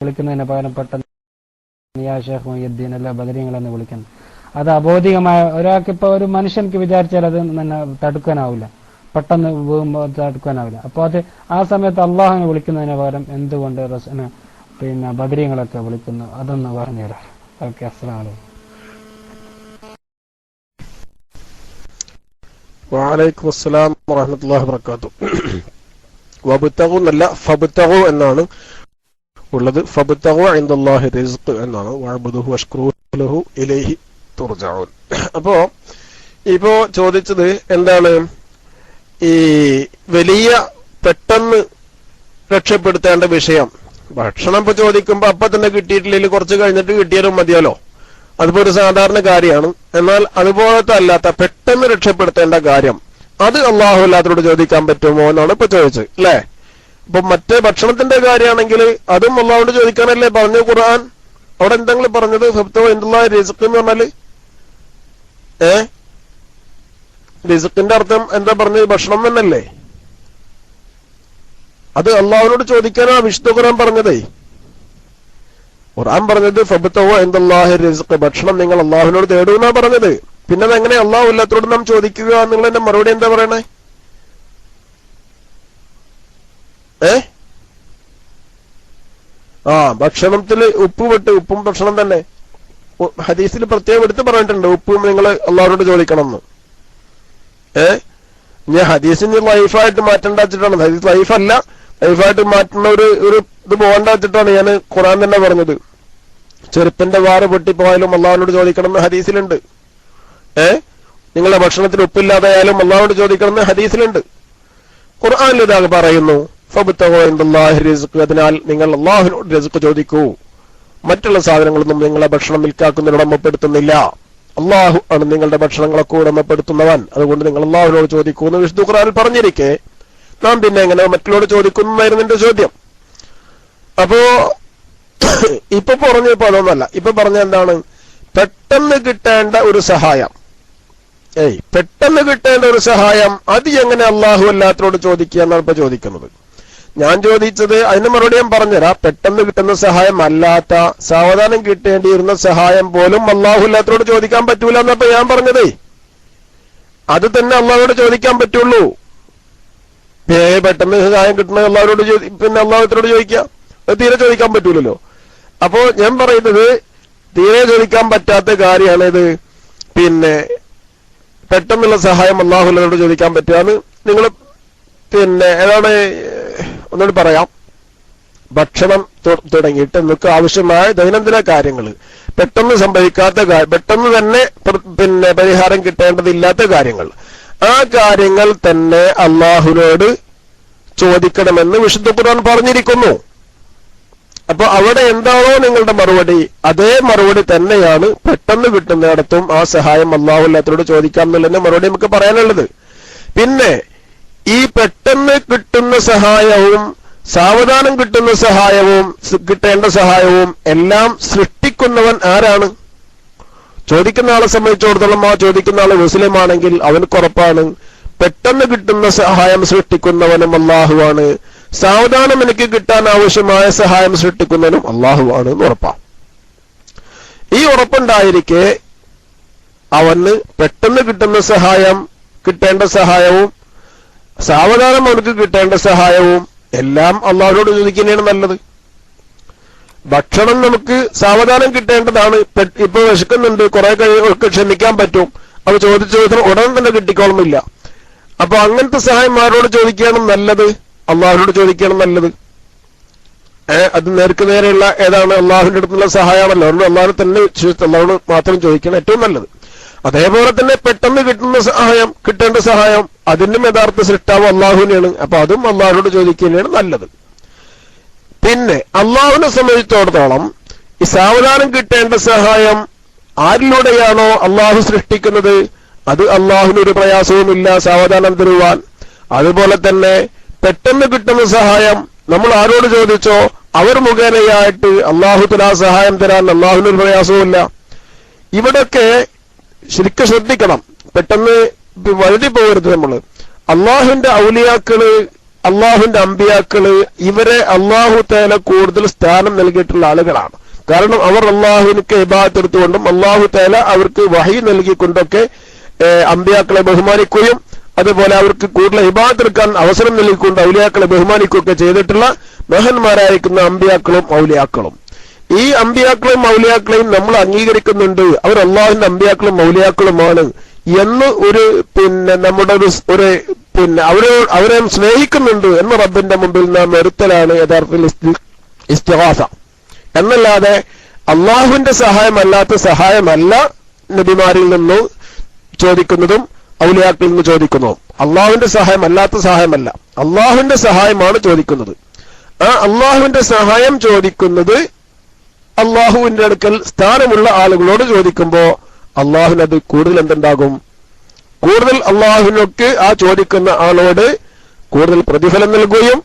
Speaker 1: വിളിക്കുന്നതിന് പകരം പെട്ടെന്ന് യാ ഷേഖ് മുഹ്യിദ്ദീൻ അല്ല ബദരീങ്ങളെന്ന് വിളിക്കുന്നു. അത് അബോധികമായ ഒരാൾക്കിപ്പോ ഒരു മനുഷ്യർക്ക് വിചാരിച്ചാൽ അത് തന്നെ തടുക്കാനാവില്ല, പെട്ടെന്ന് വീഴുമ്പോൾ തടുക്കാനാവില്ല. അപ്പൊ അത് ആ സമയത്ത് അള്ളാഹുവിനെ വിളിക്കുന്നതിന് പകരം എന്തുകൊണ്ട് പിന്നെ ബദരീങ്ങളൊക്കെ വിളിക്കുന്നു? അതൊന്ന് പറഞ്ഞുതരാം. ഓക്കെ, അസ്സലാമു അലൈക്കും.
Speaker 2: വഅലൈക്കും അസ്സലാം വറഹ്മത്തുള്ളാഹി വബറകാതുഹു. വബ്തഗു എന്നല്ല ഫബ്തഗു എന്നാണ് ഉള്ളത്. ഫബ്തഗു ഇൻദല്ലാഹി റിസ്ഖ് എന്നാണ്. വഅബ്ദുഹു വഷ്കുറു ലഹു ഇലൈഹി തുർജഊൻ. അപ്പോ ഇപ്പോ ചോദിച്ചത് എന്താണ്? ഈ വലിയ പെട്ടെന്ന് രക്ഷപ്പെടുത്തേണ്ട വിഷയം. ഭക്ഷണം ഇപ്പൊ ചോദിക്കുമ്പോ അപ്പൊ തന്നെ കിട്ടിയിട്ടില്ലെങ്കിൽ കുറച്ച് കഴിഞ്ഞിട്ട് കിട്ടിയാലും മതിയല്ലോ, അതിപ്പോ ഒരു സാധാരണ കാര്യമാണ്. എന്നാൽ അതുപോലത്തെ അല്ലാത്ത പെട്ടെന്ന് രക്ഷപ്പെടുത്തേണ്ട കാര്യം അത് അള്ളാഹു അല്ലാത്തവരോട് ചോദിക്കാൻ പറ്റുമോ എന്നാണ് ഇപ്പൊ ചോദിച്ചത് അല്ലേ? ഇപ്പൊ മറ്റേ ഭക്ഷണത്തിന്റെ കാര്യമാണെങ്കിൽ അതും അള്ളാഹുവോട് ചോദിക്കാനല്ലേ പറഞ്ഞു ഖുർആൻ. അവിടെ എന്തെങ്കിലും പറഞ്ഞത് ഫബ്തഗു ഇൻദല്ലാഹി റിസ്ഖ് എന്ന് പറഞ്ഞാല് റിസ്ഖിന്റെ അർത്ഥം എന്താ പറഞ്ഞത്? ഭക്ഷണം തന്നെയല്ലേ? അത് അള്ളാഹുവിനോട് ചോദിക്കാനാ വിശുദ്ധ ഖുർആൻ പറഞ്ഞതേ. ഖുർആൻ പറഞ്ഞത് ഫബ്തഗു ഇൻദല്ലാഹി റിസ്ഖ്, ഭക്ഷണം നിങ്ങൾ അള്ളാഹുവിനോട് തേടുന്നാ പറഞ്ഞത്. പിന്നെ അതെങ്ങനെ അള്ളാഹു എല്ലാത്തോടും നാം ചോദിക്കുക എന്നുള്ളതിന്റെ മറുപടി എന്താ പറയണേ? ഭക്ഷണത്തില് ഉപ്പ് വിട്ട്, ഉപ്പും ഭക്ഷണം തന്നെ. ഹദീസിൽ പ്രത്യേകം എടുത്ത് പറഞ്ഞിട്ടുണ്ട് ഉപ്പും നിങ്ങൾ അള്ളാഹുനോട് ചോദിക്കണം എന്ന്. ഞാൻ ഹദീസിന് ലൈഫായിട്ട് മാറ്റേണ്ട വെച്ചിട്ടാണ്. ഹദീസ് ലൈഫല്ല, ലൈഫായിട്ട് മാറ്റുന്ന ഒരു ഇത് പോകേണ്ട വെച്ചിട്ടാണ് ഞാൻ ഖുർആൻ തന്നെ പറഞ്ഞത്. ചെരുപ്പിന്റെ വാറ് പൊട്ടിപ്പോയാലും അള്ളാഹുനോട് ചോദിക്കണം എന്ന് ഹദീസിലുണ്ട്. നിങ്ങളുടെ ഭക്ഷണത്തിൽ ഉപ്പില്ലാതായാലും അള്ളാഹുനോട് ചോദിക്കണം എന്ന് ഹദീസിലുണ്ട്. ഖുർആനിൽ ഇതാ പറയുന്നു ഫബ്തഗു ഇൻദല്ലാഹി റിസ്ഖ്, അതിനാൽ നിങ്ങൾ അള്ളാഹുവിനോട് റിസ്ഖ് ചോദിക്കൂ. മറ്റുള്ള സാധനങ്ങളൊന്നും നിങ്ങളെ ഭക്ഷണം മിൽക്കാക്കുന്നതിന് ഉടമപ്പെടുത്തുന്നില്ല. അള്ളാഹു ആണ് നിങ്ങളുടെ ഭക്ഷണങ്ങളൊക്കെ ഉടമപ്പെടുത്തുന്നവൻ. അതുകൊണ്ട് നിങ്ങൾ അള്ളാഹുവിനോട് ചോദിക്കൂ എന്ന് വിശുദ്ധ ഖുർആനിൽ പറഞ്ഞിരിക്കെ നാം പിന്നെ എങ്ങനെ മറ്റുള്ളവരോട് ചോദിക്കുന്നതായിരുന്നു എന്റെ ചോദ്യം. അപ്പോ ഇപ്പൊ പറഞ്ഞപ്പോ അതൊന്നല്ല. ഇപ്പൊ പറഞ്ഞ എന്താണ്? പെട്ടെന്ന് കിട്ടേണ്ട ഒരു സഹായം. പെട്ടെന്ന് കിട്ടേണ്ട ഒരു സഹായം അത് എങ്ങനെ അള്ളാഹു അല്ലാത്തവരോട് ചോദിക്കുക എന്നാണ് ഇപ്പൊ ചോദിക്കുന്നത്. ഞാൻ ചോദിച്ചത് അതിന് മറുപടി ഞാൻ പറഞ്ഞുതരാം. പെട്ടെന്ന് കിട്ടുന്ന സഹായം അല്ലാത്ത സാവധാനം കിട്ടേണ്ടിയിരുന്ന സഹായം പോലും അള്ളാഹു അല്ലാത്തവരോട് ചോദിക്കാൻ പറ്റൂല. എന്നപ്പോ ഞാൻ പറഞ്ഞതേ അത് തന്നെ അള്ളാഹുവോട് ചോദിക്കാൻ പറ്റുള്ളൂ. പെട്ടെന്ന് സഹായം കിട്ടണത് അള്ളാഹുവിനോട് പിന്നെ അള്ളാഹുവിനോട് ചോദിക്കാം, അത് തീരെ ചോദിക്കാൻ പറ്റൂലല്ലോ. അപ്പോ ഞാൻ പറയുന്നത് തീരെ ചോദിക്കാൻ പറ്റാത്ത കാര്യമാണ് ഇത്. പിന്നെ പെട്ടെന്നുള്ള സഹായം അള്ളാഹുവിനോട് ചോദിക്കാൻ പറ്റുകയെന്ന് നിങ്ങൾ പിന്നെ ഏതാണ് ഒന്നുകൂടി പറയാം. ഭക്ഷണം തുടങ്ങിയിട്ട് നിങ്ങൾക്ക് ആവശ്യമായ ദൈനംദിന കാര്യങ്ങൾ, പെട്ടെന്ന് സംഭവിക്കാത്ത പെട്ടെന്ന് തന്നെ പിന്നെ പരിഹാരം കിട്ടേണ്ടതില്ലാത്ത കാര്യങ്ങൾ, ആ കാര്യങ്ങൾ തന്നെ അള്ളാഹുവിനോട് ചോദിക്കണമെന്ന് വിശുദ്ധ ഖുർആൻ പറഞ്ഞിരിക്കുന്നു. അപ്പൊ അവിടെ എന്താണോ നിങ്ങളുടെ മറുപടി, അതേ മറുപടി തന്നെയാണ് പെട്ടെന്ന് കിട്ടുന്നിടത്തും ആ സഹായം അല്ലാഹുവിനോട് ചോദിക്കാം എന്നുള്ളതിന്റെ മറുപടി നമുക്ക് പറയാനുള്ളത്. പിന്നെ ഈ പെട്ടെന്ന് കിട്ടുന്ന സഹായവും സാവധാനം കിട്ടുന്ന സഹായവും കിട്ടേണ്ട സഹായവും എല്ലാം സൃഷ്ടിക്കുന്നവൻ ആരാണ്? ചോദിക്കുന്ന ആളെ സംബന്ധിച്ചിടത്തോളം ആ ചോദിക്കുന്ന ആള് മുസ്ലിം ആണെങ്കിൽ അവനക്ക് ഉറപ്പാണ് പെട്ടെന്ന് കിട്ടുന്ന സഹായം സൃഷ്ടിക്കുന്നവനും അല്ലാഹുവാണ്, സാവധാനം എനിക്ക് കിട്ടാൻ ആവശ്യമായ സഹായം സൃഷ്ടിക്കുന്നവനും അല്ലാഹുവാണ് എന്ന് ഉറപ്പാണ്. ഈ ഉറപ്പുണ്ടായിരിക്കെ അവന് പെട്ടെന്ന് കിട്ടുന്ന സഹായം, കിട്ടേണ്ട സഹായവും സാവധാനം അവർക്ക് കിട്ടേണ്ട സഹായവും എല്ലാം അള്ളാഹുവിനോട് ചോദിക്കുന്നതാണ് നല്ലത്. ഭക്ഷണം നമുക്ക് സാവധാനം കിട്ടേണ്ടതാണ്. ഇപ്പൊ വിശക്കുന്നുണ്ട്, കുറെ കഴിയൊക്കെ ക്ഷമിക്കാൻ പറ്റും, അത് ചോദിച്ചു ഉടൻ തന്നെ കിട്ടിക്കോളുന്നില്ല. അപ്പൊ അങ്ങനത്തെ സഹായം ആരോട് ചോദിക്കുകയാണ് നല്ലത്? അള്ളാഹുവിനോട് ചോദിക്കുകയാണ് നല്ലത്. അത് നേർക്ക് നേരെയുള്ള ഏതാണ്? അള്ളാഹുവിന്റെ അടുത്തുള്ള സഹായമാണല്ലോ. അതുകൊണ്ട് അള്ളാഹുവിനെ തന്നെ അള്ളാഹുവിനോട് മാത്രം ചോദിക്കണം ഏറ്റവും നല്ലത്. അതേപോലെ തന്നെ പെട്ടെന്ന് കിട്ടുന്ന സഹായം, കിട്ടേണ്ട സഹായം, അതിനും യഥാർത്ഥ സൃഷ്ടാവ് അള്ളാഹുവിനെയാണ്. അപ്പൊ അതും അള്ളാഹുവിനോട് ചോദിക്കുന്നതാണ് നല്ലത്. പിന്നെ അള്ളാഹുവിനെ സംബന്ധിച്ചിടത്തോളം ഈ സാവധാനം കിട്ടേണ്ട സഹായം ആരിലൂടെയാണോ അള്ളാഹു സൃഷ്ടിക്കുന്നത് അത് അള്ളാഹുവിനൊരു പ്രയാസവുമില്ല സാവധാനം തരുവാൻ. അതുപോലെ തന്നെ പെട്ടെന്ന് കിട്ടുന്ന സഹായം നമ്മൾ ആരോട് ചോദിച്ചോ അവർ മുഖേനയായിട്ട് അള്ളാഹു തആല സഹായം തരാൻ അള്ളാഹുവിനൊരു പ്രയാസവുമില്ല. ഇവിടൊക്കെ ശരിക്കും ശ്രദ്ധിക്കണം, പെട്ടെന്ന് വഴുതി പോകരുത്. നമ്മള് അള്ളാഹുവിന്റെ ഔലിയാക്കള്, അള്ളാഹുവിന്റെ അമ്പിയാക്കള്, ഇവരെ അള്ളാഹു തആല കൂടുതൽ സ്ഥാനം നൽകിയിട്ടുള്ള ആളുകളാണ്. കാരണം അവർ അള്ളാഹുവിനൊക്കെ ഇബാദത്ത് എടുത്തുകൊണ്ടും അള്ളാഹു തആല അവർക്ക് വഹി നൽകിക്കൊണ്ടൊക്കെ അമ്പിയാക്കളെ ബഹുമാനിക്കുകയും അതുപോലെ അവർക്ക് കൂടുതൽ ഇബാദത്ത് എടുക്കാൻ അവസരം നൽകിക്കൊണ്ട് ഔലിയാക്കളെ ബഹുമാനിക്കുകയൊക്കെ ചെയ്തിട്ടുള്ള മഹാന്മാരായിരിക്കുന്ന അമ്പിയാക്കളും ഔലിയാക്കളും. ഈ അമ്പിയാക്കളും ഔലിയാക്കളെയും നമ്മൾ അംഗീകരിക്കുന്നുണ്ട്, അവർ അള്ളാഹുവിന്റെ അമ്പിയാക്കളും ഔലിയാക്കളുമാണ് എന്ന് ഒരു പിന്നെ നമ്മുടെ ഒരു പിന്നെ അവരെ സ്നേഹിക്കുന്നുണ്ട് എന്ന റബ്ബിന്റെ മുമ്പിൽ നാം വരുത്തലാണ് യഥാർത്ഥത്തിൽ ഇസ്തിഗാസ. എന്നല്ലാതെ അള്ളാഹുവിന്റെ സഹായമല്ലാത്ത സഹായമല്ല നബിമാരിൽ നിന്ന് ചോദിക്കുന്നതും ഔലിയാക്കളിൽ നിന്ന് ചോദിക്കുന്നതും. അള്ളാഹുവിന്റെ സഹായമല്ലാത്ത സഹായമല്ല, അള്ളാഹുവിന്റെ സഹായമാണ് ചോദിക്കുന്നത്. ആ അള്ളാഹുവിന്റെ സഹായം ചോദിക്കുന്നത് അള്ളാഹുവിന്റെ അടുക്കൽ സ്ഥാനമുള്ള ആളുകളോട് ചോദിക്കുമ്പോ അള്ളാഹുവിനത് കൂടുതൽ എന്തുണ്ടാകും? കൂടുതൽ അള്ളാഹുവിനൊക്കെ ആ ചോദിക്കുന്ന ആളോട് കൂടുതൽ പ്രതിഫലം നൽകുകയും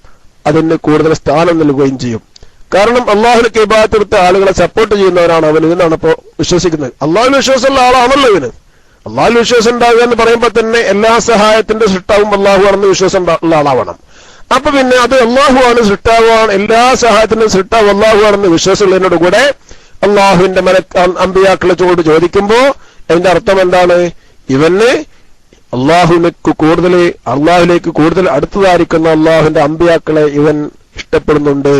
Speaker 2: അതിന് കൂടുതൽ സ്ഥാനം നൽകുകയും ചെയ്യും. കാരണം അള്ളാഹുവിനൊക്കെ ഇബാദത്ത് എടുത്ത ആളുകളെ സപ്പോർട്ട് ചെയ്യുന്നവരാണ് അവൻ എന്നാണ് ഇപ്പോ വിശ്വസിക്കുന്നത്. അള്ളാഹുവിന് വിശ്വാസമുള്ള ആളാണല്ലോ ഇവന്. അള്ളാഹുവിന് വിശ്വാസം ഉണ്ടാകുക എന്ന് പറയുമ്പോൾ തന്നെ എല്ലാ സഹായത്തിന്റെ സൃഷ്ടാവും അള്ളാഹു ആണെന്ന് വിശ്വാസം ഉള്ള ആളാവണം. അപ്പൊ പിന്നെ അത് അള്ളാഹുവാണ് സൃഷ്ടാവാണ്, എല്ലാ സഹായത്തിനും സൃഷ്ടാവ് അള്ളാഹുവാണെന്ന് വിശ്വാസമുള്ളതിനോട് കൂടെ അള്ളാഹുവിന്റെ അമ്പിയാക്കളെ ചോദിക്കുമ്പോ അതിന്റെ അർത്ഥം എന്താണ്? ഇവന് അള്ളാഹുലേക്ക് കൂടുതൽ അടുത്തതായിരിക്കുന്ന അള്ളാഹുവിന്റെ അമ്പിയാക്കളെ ഇവൻ ഇഷ്ടപ്പെടുന്നുണ്ട്.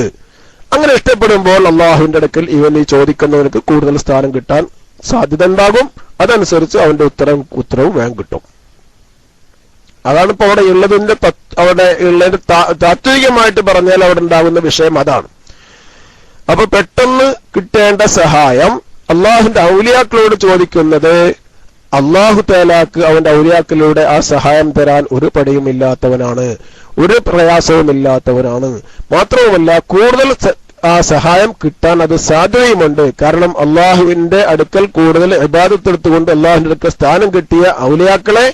Speaker 2: അങ്ങനെ ഇഷ്ടപ്പെടുമ്പോൾ അള്ളാഹുവിന്റെ അടുക്കൽ ഇവൻ ഈ ചോദിക്കുന്നവനക്ക് കൂടുതൽ സ്ഥാനം കിട്ടാൻ സാധ്യത ഉണ്ടാകും. അതനുസരിച്ച് അവന്റെ ഉത്തരവും വേഗം കിട്ടും. അതാണ് ഇപ്പൊ അവിടെ ഉള്ളതിന്റെ താത്വികമായിട്ട് പറഞ്ഞാൽ അവിടെ ഉണ്ടാകുന്ന വിഷയം അതാണ്. അപ്പൊ പെട്ടെന്ന് കിട്ടേണ്ട സഹായം അള്ളാഹുവിന്റെ ഔലിയാക്കളോട് ചോദിക്കുന്നത് അള്ളാഹു തആലാക്ക് അവന്റെ ഔലിയാക്കളിലൂടെ ആ സഹായം തരാൻ ഒരു പടിയുമില്ലാത്തവനാണ്, ഒരു പ്രയാസവുമില്ലാത്തവനാണ്. മാത്രവുമല്ല കൂടുതൽ ആ സഹായം കിട്ടാൻ അത് സാധ്യതയുമുണ്ട്. കാരണം അള്ളാഹുവിന്റെ അടുക്കൽ കൂടുതൽ ഇബാദത്ത് എടുത്തുകൊണ്ട് അള്ളാഹുവിന്റെ അടുക്കൽ സ്ഥാനം കിട്ടിയ ഔലിയാക്കളെ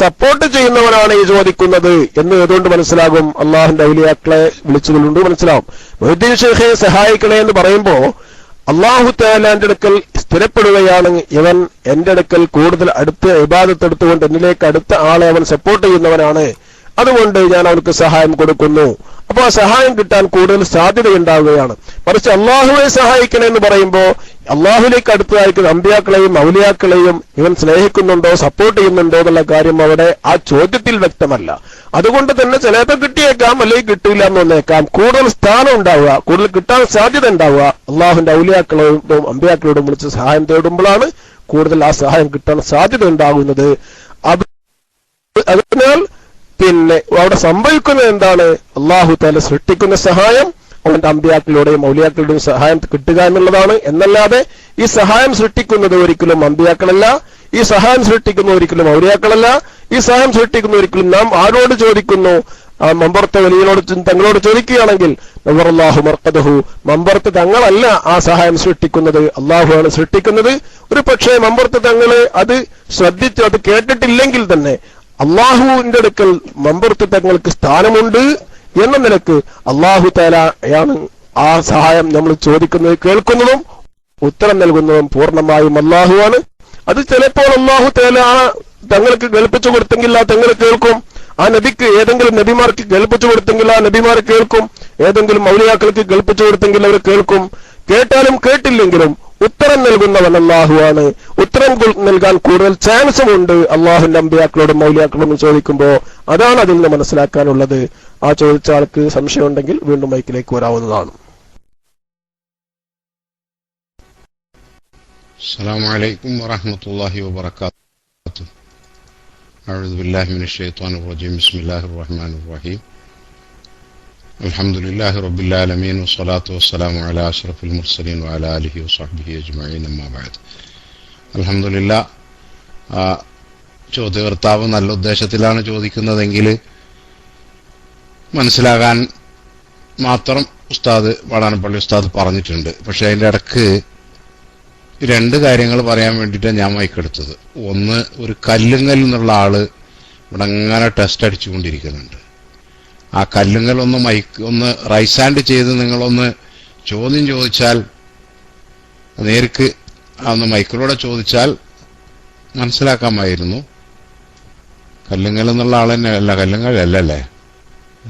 Speaker 2: സപ്പോർട്ട് ചെയ്യുന്നവനാണ് ഈ ചോദിക്കുന്നത് എന്ന് ഏതുകൊണ്ട് മനസ്സിലാകും? അള്ളാഹുവിന്റെ ഔലിയാക്കളെ വിളിച്ചുകൊണ്ട് മനസ്സിലാവും. മുഹ്യിദ്ദീൻ ഷെയ്ഖെ സഹായിക്കണേ എന്ന് പറയുമ്പോ അള്ളാഹു തആലാന്റെ അടുക്കൽ സ്ഥിരപ്പെടുകയാണ് ഇവൻ എന്റെ അടുക്കൽ കൂടുതൽ അടുത്ത് ഇബാദത്ത് എടുത്തുകൊണ്ട് എന്നിലേക്ക് അടുത്ത ആളെ അവൻ സപ്പോർട്ട് ചെയ്യുന്നവനാണ്, അതുകൊണ്ട് ഞാൻ അവർക്ക് സഹായം കൊടുക്കുന്നു. അപ്പൊ ആ സഹായം കിട്ടാൻ കൂടുതൽ സാധ്യതയുണ്ടാവുകയാണ്. മറിച്ച് അള്ളാഹുവെ സഹായിക്കണേ എന്ന് പറയുമ്പോ അള്ളാഹുലേക്ക് അടുത്തതായിരിക്കുന്ന അമ്പിയാക്കളെയും ഔലിയാക്കളെയും ഇവൻ സ്നേഹിക്കുന്നുണ്ടോ സപ്പോർട്ട് ചെയ്യുന്നുണ്ടോ എന്നുള്ള കാര്യം അവിടെ ആ ചോദ്യത്തിൽ വ്യക്തമല്ല. അതുകൊണ്ട് തന്നെ ചിലപ്പോൾ കിട്ടിയേക്കാം, അല്ലെങ്കിൽ കിട്ടില്ല എന്ന് വന്നേക്കാം. കൂടുതൽ സ്ഥാനം ഉണ്ടാവുക, കൂടുതൽ കിട്ടാൻ സാധ്യത ഉണ്ടാവുക അള്ളാഹുവിന്റെ ഔലിയാക്കളോടും അമ്പിയാക്കളോടും വിളിച്ച് സഹായം തേടുമ്പോഴാണ് കൂടുതൽ ആ സഹായം കിട്ടാൻ സാധ്യത ഉണ്ടാകുന്നത്. അതിനാൽ പിന്നെ അവിടെ സംഭവിക്കുന്നത് എന്താണ്? അള്ളാഹു തആല സൃഷ്ടിക്കുന്ന സഹായം അവന്റെ അമ്പിയാക്കളുടെയും ഔലിയാക്കളുടെയും സഹായം കിട്ടുക എന്നുള്ളതാണ്. എന്നല്ലാതെ ഈ സഹായം സൃഷ്ടിക്കുന്നത് ഒരിക്കലും അമ്പിയാക്കളല്ല, ഈ സഹായം സൃഷ്ടിക്കുന്ന ഒരിക്കലും ഔലിയാക്കളല്ല, ഈ സഹായം സൃഷ്ടിക്കുന്ന ഒരിക്കലും നാം ആരോട് ചോദിക്കുന്നു? മമ്പുറത്തെ വലിയനോട് തങ്ങളോട് ചോദിക്കുകയാണെങ്കിൽ നവറല്ലാഹു മർഖദഹു, മമ്പുറത്ത് തങ്ങളല്ല ആ സഹായം സൃഷ്ടിക്കുന്നത്, അള്ളാഹുവാണ് സൃഷ്ടിക്കുന്നത്. ഒരു പക്ഷേ മമ്പുറത്ത് തങ്ങള് അത് ശ്രദ്ധിച്ച് അത് കേട്ടിട്ടില്ലെങ്കിൽ തന്നെ അള്ളാഹുവിന്റെ അടുക്കൽ മമ്പുറത്ത് തങ്ങൾക്ക് സ്ഥാനമുണ്ട് എന്ന നിലക്ക് അള്ളാഹു തആലയാണ് ആ സഹായം നമ്മൾ ചോദിക്കുന്നത് കേൾക്കുന്നതും ഉത്തരം നൽകുന്നതും പൂർണ്ണമായും അള്ളാഹുവാണ്. അത് ചിലപ്പോൾ അള്ളാഹു തആല ആ തങ്ങൾക്ക് കേൾപ്പിച്ചു കൊടുത്തെങ്കിൽ ആ തങ്ങൾ കേൾക്കും. ആ നബിക്ക് ഏതെങ്കിലും നബിമാർക്ക് കേൾപ്പിച്ചു കൊടുത്തെങ്കിൽ ആ നബിമാർ കേൾക്കും. ഏതെങ്കിലും ഔലിയാക്കൾക്ക് കേൾപ്പിച്ചു കൊടുത്തെങ്കിൽ അവർ കേൾക്കും. കേട്ടാലും കേട്ടില്ലെങ്കിലും ഉത്തരം നൽകുന്നവൻ അള്ളാഹുവാണ്. ഉത്തരം നൽകാൻ കൂടുതൽ ചാൻസുമുണ്ട് അള്ളാഹുവിന്റെ അമ്പിയാക്കളോടും മൗലിയാക്കളോടും ചോദിക്കുമ്പോ. അതാണ് അതിൽ നിന്ന് മനസ്സിലാക്കാനുള്ളത്. ആ ചോദിച്ച ആൾക്ക് സംശയമുണ്ടെങ്കിൽ വീണ്ടും മൈക്കിലേക്ക് വരാവുന്നതാണ്.
Speaker 3: അസ്സലാമു അലൈക്കും വറഹ്മത്തുള്ളാഹി വബറകാതുഹു. അഊദു ബില്ലാഹി മിനശ് ശൈത്വാനിർ റജീം. ബിസ്മില്ലാഹിർ റഹ്മാനിർ റഹീം. അൽഹംദുലില്ലാഹി റബ്ബിൽ ആലമീൻ വസ്സലാത്തു വസ്സലാമു അലാ അഷ്റഫിൽ മുർസലീൻ വഅലാ ആലിഹി വസഹ്ബിഹി അജ്മഈൻ. അമ്മാ ബഅദ്. അൽഹംദുലില്ലാഹ്, ചോദ്യകർത്താവ് നല്ല ഉദ്ദേശത്തിലാണ് ചോദിക്കുന്നതെങ്കിൽ മനസ്സിലാകാൻ മാത്രം ഉസ്താദ് വാടാനപ്പള്ളി ഉസ്താദ് പറഞ്ഞിട്ടുണ്ട്. പക്ഷെ അതിൻ്റെ ഇടക്ക് രണ്ട് കാര്യങ്ങൾ പറയാൻ വേണ്ടിയിട്ടാണ് ഞാൻ മൈക്കെടുത്തത്. ഒന്ന്, ഒരു കല്ലുങ്ങൽ എന്നുള്ള ആള് ഇവിടെ അങ്ങനെ ടെസ്റ്റ് അടിച്ചുകൊണ്ടിരിക്കുന്നുണ്ട്. ആ കല്ലുങ്ങൽ ഒന്ന് റൈസ് ഹാൻഡ് ചെയ്ത് നിങ്ങളൊന്ന് ചോദ്യം ചോദിച്ചാൽ, നേർക്ക് ഒന്ന് മൈക്കിലൂടെ ചോദിച്ചാൽ മനസ്സിലാക്കാമായിരുന്നു. കല്ലുങ്ങൽ എന്നുള്ള ആൾ തന്നെ അല്ല, കല്ലുങ്ങൽ അല്ലല്ലേ,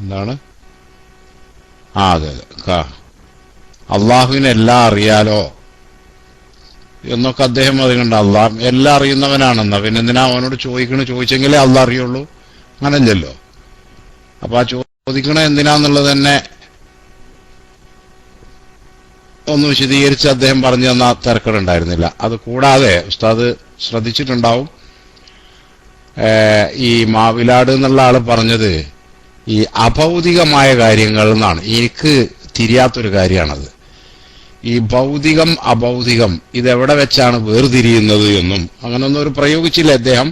Speaker 3: എന്താണ്? അതെ അള്ളാഹുവിനെ എല്ലാം അറിയാലോ എന്നൊക്കെ അദ്ദേഹം അതുകൊണ്ട് അള്ളാഹ് എല്ലാം അറിയുന്നവനാണെന്നാ പിന്നെ എന്തിനാ അവനോട് ചോദിച്ചെങ്കിലേ അള്ളാഹ് അറിയുള്ളൂ? അങ്ങനല്ലല്ലോ. അപ്പൊ ആ ചോദിക്കണ എന്തിനാന്നുള്ളത് തന്നെ ഒന്ന് വിശദീകരിച്ച് അദ്ദേഹം പറഞ്ഞു തന്ന തിരക്കടുണ്ടായിരുന്നില്ല. അത് കൂടാതെ ഉസ്താദ് ശ്രദ്ധിച്ചിട്ടുണ്ടാവും, ഈ മാവിലാട് എന്നുള്ള ആള് പറഞ്ഞത് ഈ അഭൗതികമായ കാര്യങ്ങൾ എന്നാണ്. എനിക്ക് തിരിയാത്തൊരു കാര്യമാണത്. ഈ ഭൗതികം അഭൗതികം ഇതെവിടെ വെച്ചാണ് വേർതിരിയുന്നത് എന്നും അങ്ങനൊന്നും ഒരു പ്രയോഗിച്ചില്ല അദ്ദേഹം.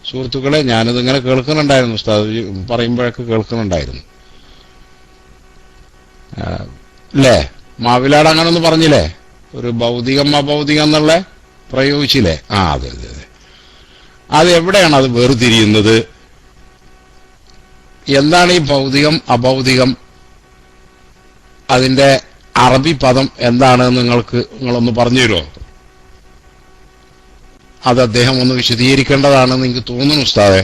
Speaker 3: സുഹൃത്തുക്കളെ, ഞാനിതിങ്ങനെ കേൾക്കുന്നുണ്ടായിരുന്നു, ഉസ്താദ് പറയുമ്പോഴൊക്കെ കേൾക്കുന്നുണ്ടായിരുന്നു അല്ലേ? മാവിലാട് അങ്ങനൊന്നും പറഞ്ഞില്ലേ? ഒരു ഭൗതികം അഭൗതികം എന്നുള്ള പ്രയോഗിച്ചില്ലേ? അതെ അതെ അതെ. അത് എവിടെയാണ് അത് വേർതിരിയുന്നത്? എന്താണ് ഈ ഭൗതികം അഭൗതികം? അതിന്റെ അറബി പദം എന്താണ് നിങ്ങളൊന്ന് പറഞ്ഞു തരുമോ? അത് അദ്ദേഹം ഒന്ന് വിശദീകരിക്കേണ്ടതാണെന്ന് എനിക്ക് തോന്നുന്നു ഉസ്താദെ.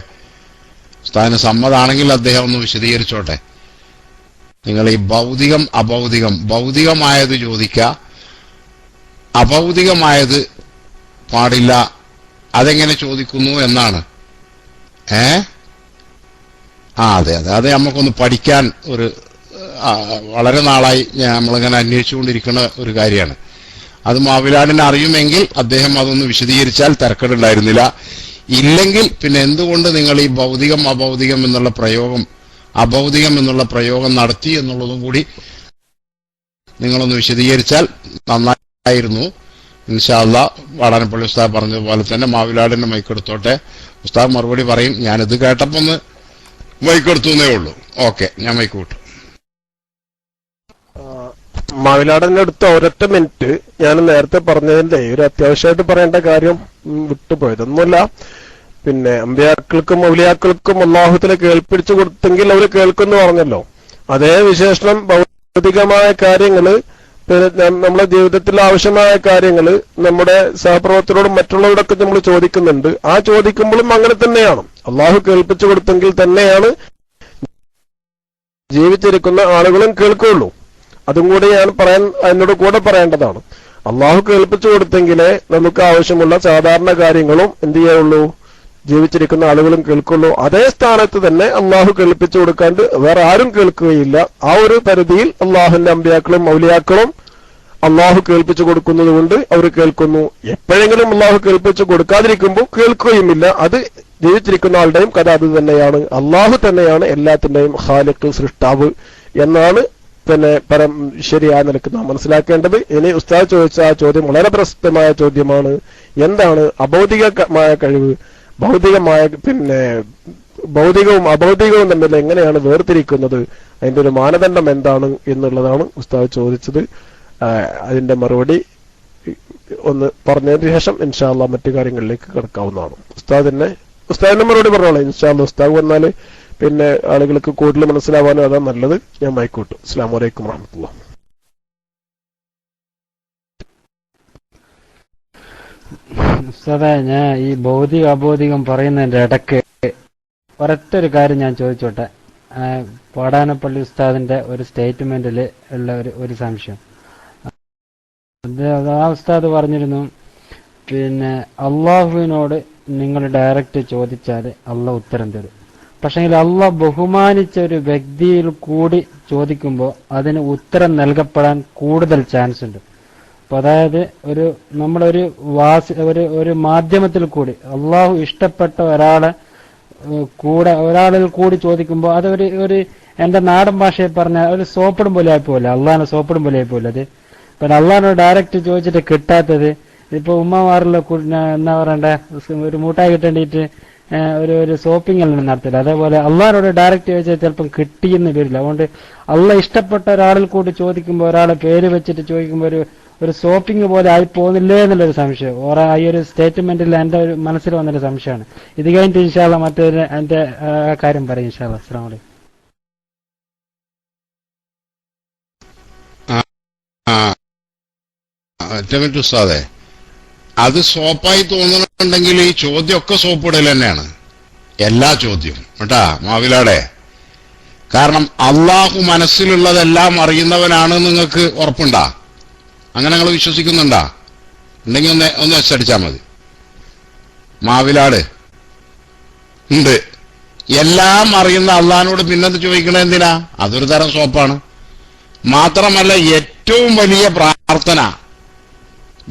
Speaker 3: ഉസ്താദിന് സമ്മതാണെങ്കിൽ അദ്ദേഹം ഒന്ന് വിശദീകരിച്ചോട്ടെ. നിങ്ങൾ ഈ ഭൗതികം അഭൗതികം, ഭൗതികമായത് ചോദിക്കുക, അഭൗതികമായത് പാടില്ല, അതെങ്ങനെ ചോദിക്കുന്നു എന്നാണ്. അതെ അതെ, അത് നമുക്കൊന്ന് പഠിക്കാൻ വളരെ നാളായി നമ്മളിങ്ങനെ അന്വേഷിച്ചുകൊണ്ടിരിക്കുന്ന ഒരു കാര്യമാണ്. അത് മാവിലാടിനെ അറിയുമെങ്കിൽ അദ്ദേഹം അതൊന്ന് വിശദീകരിച്ചാൽ തിരക്കേടുണ്ടായിരുന്നില്ല. ഇല്ലെങ്കിൽ പിന്നെ എന്തുകൊണ്ട് നിങ്ങൾ ഈ ഭൗതികം അഭൗതികം എന്നുള്ള പ്രയോഗം, അഭൗതികം എന്നുള്ള പ്രയോഗം നടത്തി എന്നുള്ളതും കൂടി നിങ്ങളൊന്ന് വിശദീകരിച്ചാൽ നന്നായിരുന്നു. ഇൻഷാ അല്ലാഹ് വാടാനപ്പള്ളി ഉസ്താദ് പറഞ്ഞതുപോലെ തന്നെ മാവിലാടിന്റെ മൈക്കെടുത്തോട്ടെ. ഉസ്താദ് മറുപടി പറയും. ഞാനിത് കേട്ടപ്പോ ഒന്ന് മൈക്കെടുത്തുന്നേ ഉള്ളൂ. ഓക്കെ, ഞാൻ മൈക്ക് വിട്ടു.
Speaker 2: മാവിലാടന്റെ അടുത്ത് ഒരൊറ്റ മിനിറ്റ്, ഞാൻ നേരത്തെ പറഞ്ഞതിന്റെ ഒരു അത്യാവശ്യമായിട്ട് പറയേണ്ട കാര്യം വിട്ടുപോയതൊന്നുമല്ല. പിന്നെ അമ്പിയാക്കൾക്കും ഔലിയാക്കൾക്കും അല്ലാഹുവിനെ കേൾപ്പിച്ചു കൊടുത്തെങ്കിൽ അവർ കേൾക്കുമെന്ന് പറഞ്ഞല്ലോ. അതേ വിശേഷണം ഭൗതികമായ കാര്യങ്ങള്, പിന്നെ നമ്മുടെ ജീവിതത്തിൽ ആവശ്യമായ കാര്യങ്ങള് നമ്മുടെ സഹപ്രവർത്തകരോടും മറ്റുള്ളവരോടൊക്കെ നമ്മൾ ചോദിക്കുന്നുണ്ട്. ആ ചോദിക്കുമ്പോഴും അങ്ങനെ തന്നെയാണ്. അള്ളാഹു കേൾപ്പിച്ചു കൊടുത്തെങ്കിൽ തന്നെയാണ് ജീവിച്ചിരിക്കുന്ന ആളുകളും കേൾക്കുകയുള്ളൂ. അതും കൂടി ഞാൻ എന്നോട് കൂടെ പറയേണ്ടതാണ്. അള്ളാഹു കേൾപ്പിച്ചു കൊടുത്തെങ്കിലേ നമുക്ക് ആവശ്യമുള്ള സാധാരണ കാര്യങ്ങളും എന്ത് ചെയ്യാവുള്ളൂ, ജീവിച്ചിരിക്കുന്ന ആളുകളും കേൾക്കുള്ളൂ. അതേ സ്ഥാനത്ത് തന്നെ അള്ളാഹു കേൾപ്പിച്ചു കൊടുക്കാണ്ട് വേറെ ആരും കേൾക്കുകയില്ല. ആ ഒരു പരിധിയിൽ അള്ളാഹുവിന്റെ അമ്പിയാക്കളും മൗലിയാക്കളും അള്ളാഹു കേൾപ്പിച്ചു കൊടുക്കുന്നത് കൊണ്ട് അവർ കേൾക്കുന്നു. എപ്പോഴെങ്കിലും അള്ളാഹു കേൾപ്പിച്ചു കൊടുക്കാതിരിക്കുമ്പോൾ കേൾക്കുകയുമില്ല. അത് ജീവിച്ചിരിക്കുന്ന ആളുടെയും കഥ അത് തന്നെയാണ്. അള്ളാഹു തന്നെയാണ് എല്ലാത്തിന്റെയും ഖാലിഖ്, സൃഷ്ടാവ് എന്നാണ് പിന്നെ ശരിയായ നിലക്ക് നാം മനസ്സിലാക്കേണ്ടത്. ഇനി ഉസ്താദ് ചോദിച്ച ആ ചോദ്യം വളരെ പ്രസക്തമായ ചോദ്യമാണ്. എന്താണ് അഭൗതികമായ കഴിവ്, ഭൗതികമായ ഭൗതികവും അഭൗതികവും തമ്മിൽ എങ്ങനെയാണ് വേർതിരിക്കുന്നത്, അതിന്റെ ഒരു മാനദണ്ഡം എന്താണ് എന്നുള്ളതാണ് ഉസ്താദ് ചോദിച്ചത്. അതിന്റെ മറുപടി ഒന്ന് പറഞ്ഞതിന് ശേഷം ഇൻഷാ അല്ലാഹ് മറ്റു കാര്യങ്ങളിലേക്ക് കിടക്കാവുന്നതാണ്. ഉസ്താദിന്റെ മറുപടി പറഞ്ഞോളാം ഇൻഷാ അല്ലാഹ്. ഉസ്താദ് വന്നാൽ പിന്നെ ആളുകൾക്ക് കൂടുതൽ മനസ്സിലാവാനും അതാ നല്ലത്. ഞാൻ മൈക്കൂട്ടു. അസ്സലാമു അലൈക്കും വറഹ്മത്തുള്ളാഹി.
Speaker 1: ഉസ്താദേ, ഞാൻ ഈ ഭൗതിക അഭൗതികം പറയുന്നതിന്റെ ഇടയ്ക്ക് ഒരൊറ്റൊരു കാര്യം ഞാൻ ചോദിച്ചോട്ടെ. പാടാനപ്പള്ളി ഉസ്താദിന്റെ ഒരു സ്റ്റേറ്റ്മെന്റിൽ ഉള്ള ഒരു സംശയം. ആ ഉസ്താദ് പറഞ്ഞിരുന്നു, പിന്നെ അള്ളാഹുവിനോട് നിങ്ങൾ ഡയറക്റ്റ് ചോദിച്ചാൽ അള്ളാഹ് ഉത്തരം തരും. പക്ഷെങ്കിൽ അള്ളാഹ് ബഹുമാനിച്ച ഒരു വ്യക്തിയിൽ കൂടി ചോദിക്കുമ്പോൾ അതിന് ഉത്തരം നൽകപ്പെടാൻ കൂടുതൽ ചാൻസ് ഉണ്ട്. അപ്പൊ അതായത് നമ്മളൊരു ഒരു മാധ്യമത്തിൽ കൂടി അള്ളാഹു ഇഷ്ടപ്പെട്ട ഒരാളിൽ കൂടി ചോദിക്കുമ്പോൾ അത് ഒരു എന്റെ നാടൻ ഭാഷയിൽ പറഞ്ഞ ഒരു സോപ്പിടും പോലെ ആയിപ്പോലെ, അള്ളാഹിനെ സോപ്പിടും പോലെ ആയിപ്പോലെ. അത് പിന്നെ അള്ളാഹിനോട് ഡയറക്റ്റ് ചോദിച്ചിട്ട് കിട്ടാത്തത്, ഇപ്പൊ ഉമ്മമാരിലെ എന്താ പറയണ്ടേ, ഒരു മൂട്ടായി കിട്ടേണ്ടിട്ട് ഒരു ഷോപ്പിംഗ് എല്ലാം നടത്തില്ല. അതേപോലെ അള്ളാഹിനോട് ഡയറക്റ്റ് ചോദിച്ചാൽ ചിലപ്പം കിട്ടിയെന്ന് വരില്ല. അതുകൊണ്ട് അള്ളാഹ് ഇഷ്ടപ്പെട്ട ഒരാളിൽ കൂടി ചോദിക്കുമ്പോൾ, ഒരാളെ പേര് വെച്ചിട്ട് ചോദിക്കുമ്പോൾ ഒരു ഷോപ്പിംഗ് പോലെ ആയി പോകുന്നില്ലേ എന്നുള്ളൊരു സംശയം ഈ ഒരു സ്റ്റേറ്റ്മെന്റിൽ എന്റെ ഒരു മനസ്സിൽ വന്നൊരു സംശയമാണ്. ഇത് കഴിഞ്ഞിട്ട് ഇൻഷാ അല്ലാഹ് മറ്റൊരു എന്റെ കാര്യം പറയും ഇൻഷാ അല്ലാഹ്. അസ്സലാമു അലൈക്കും.
Speaker 3: ഉസ്താദേ, അത് സോപ്പായി തോന്നുന്നുണ്ടെങ്കിൽ ഈ ചോദ്യമൊക്കെ സോപ്പിടൽ തന്നെയാണ്, എല്ലാ ചോദ്യവും കേട്ടാ മാവിലാടെ. കാരണം അള്ളാഹു മനസ്സിലുള്ളതെല്ലാം അറിയുന്നവനാണ് നിങ്ങൾക്ക് ഉറപ്പുണ്ടാ? അങ്ങനെ നിങ്ങൾ വിശ്വസിക്കുന്നുണ്ടാ? ഉണ്ടെങ്കിൽ ഒന്ന് അച്ചടിച്ചാൽ മതി. മാവിലാട് ഉണ്ട്. എല്ലാം അറിയുന്ന അള്ളാഹിനോട് പിന്നത് ചോദിക്കണത് എന്തിനാ? അതൊരു തരം സോപ്പാണ്. മാത്രമല്ല ഏറ്റവും വലിയ പ്രാർത്ഥന,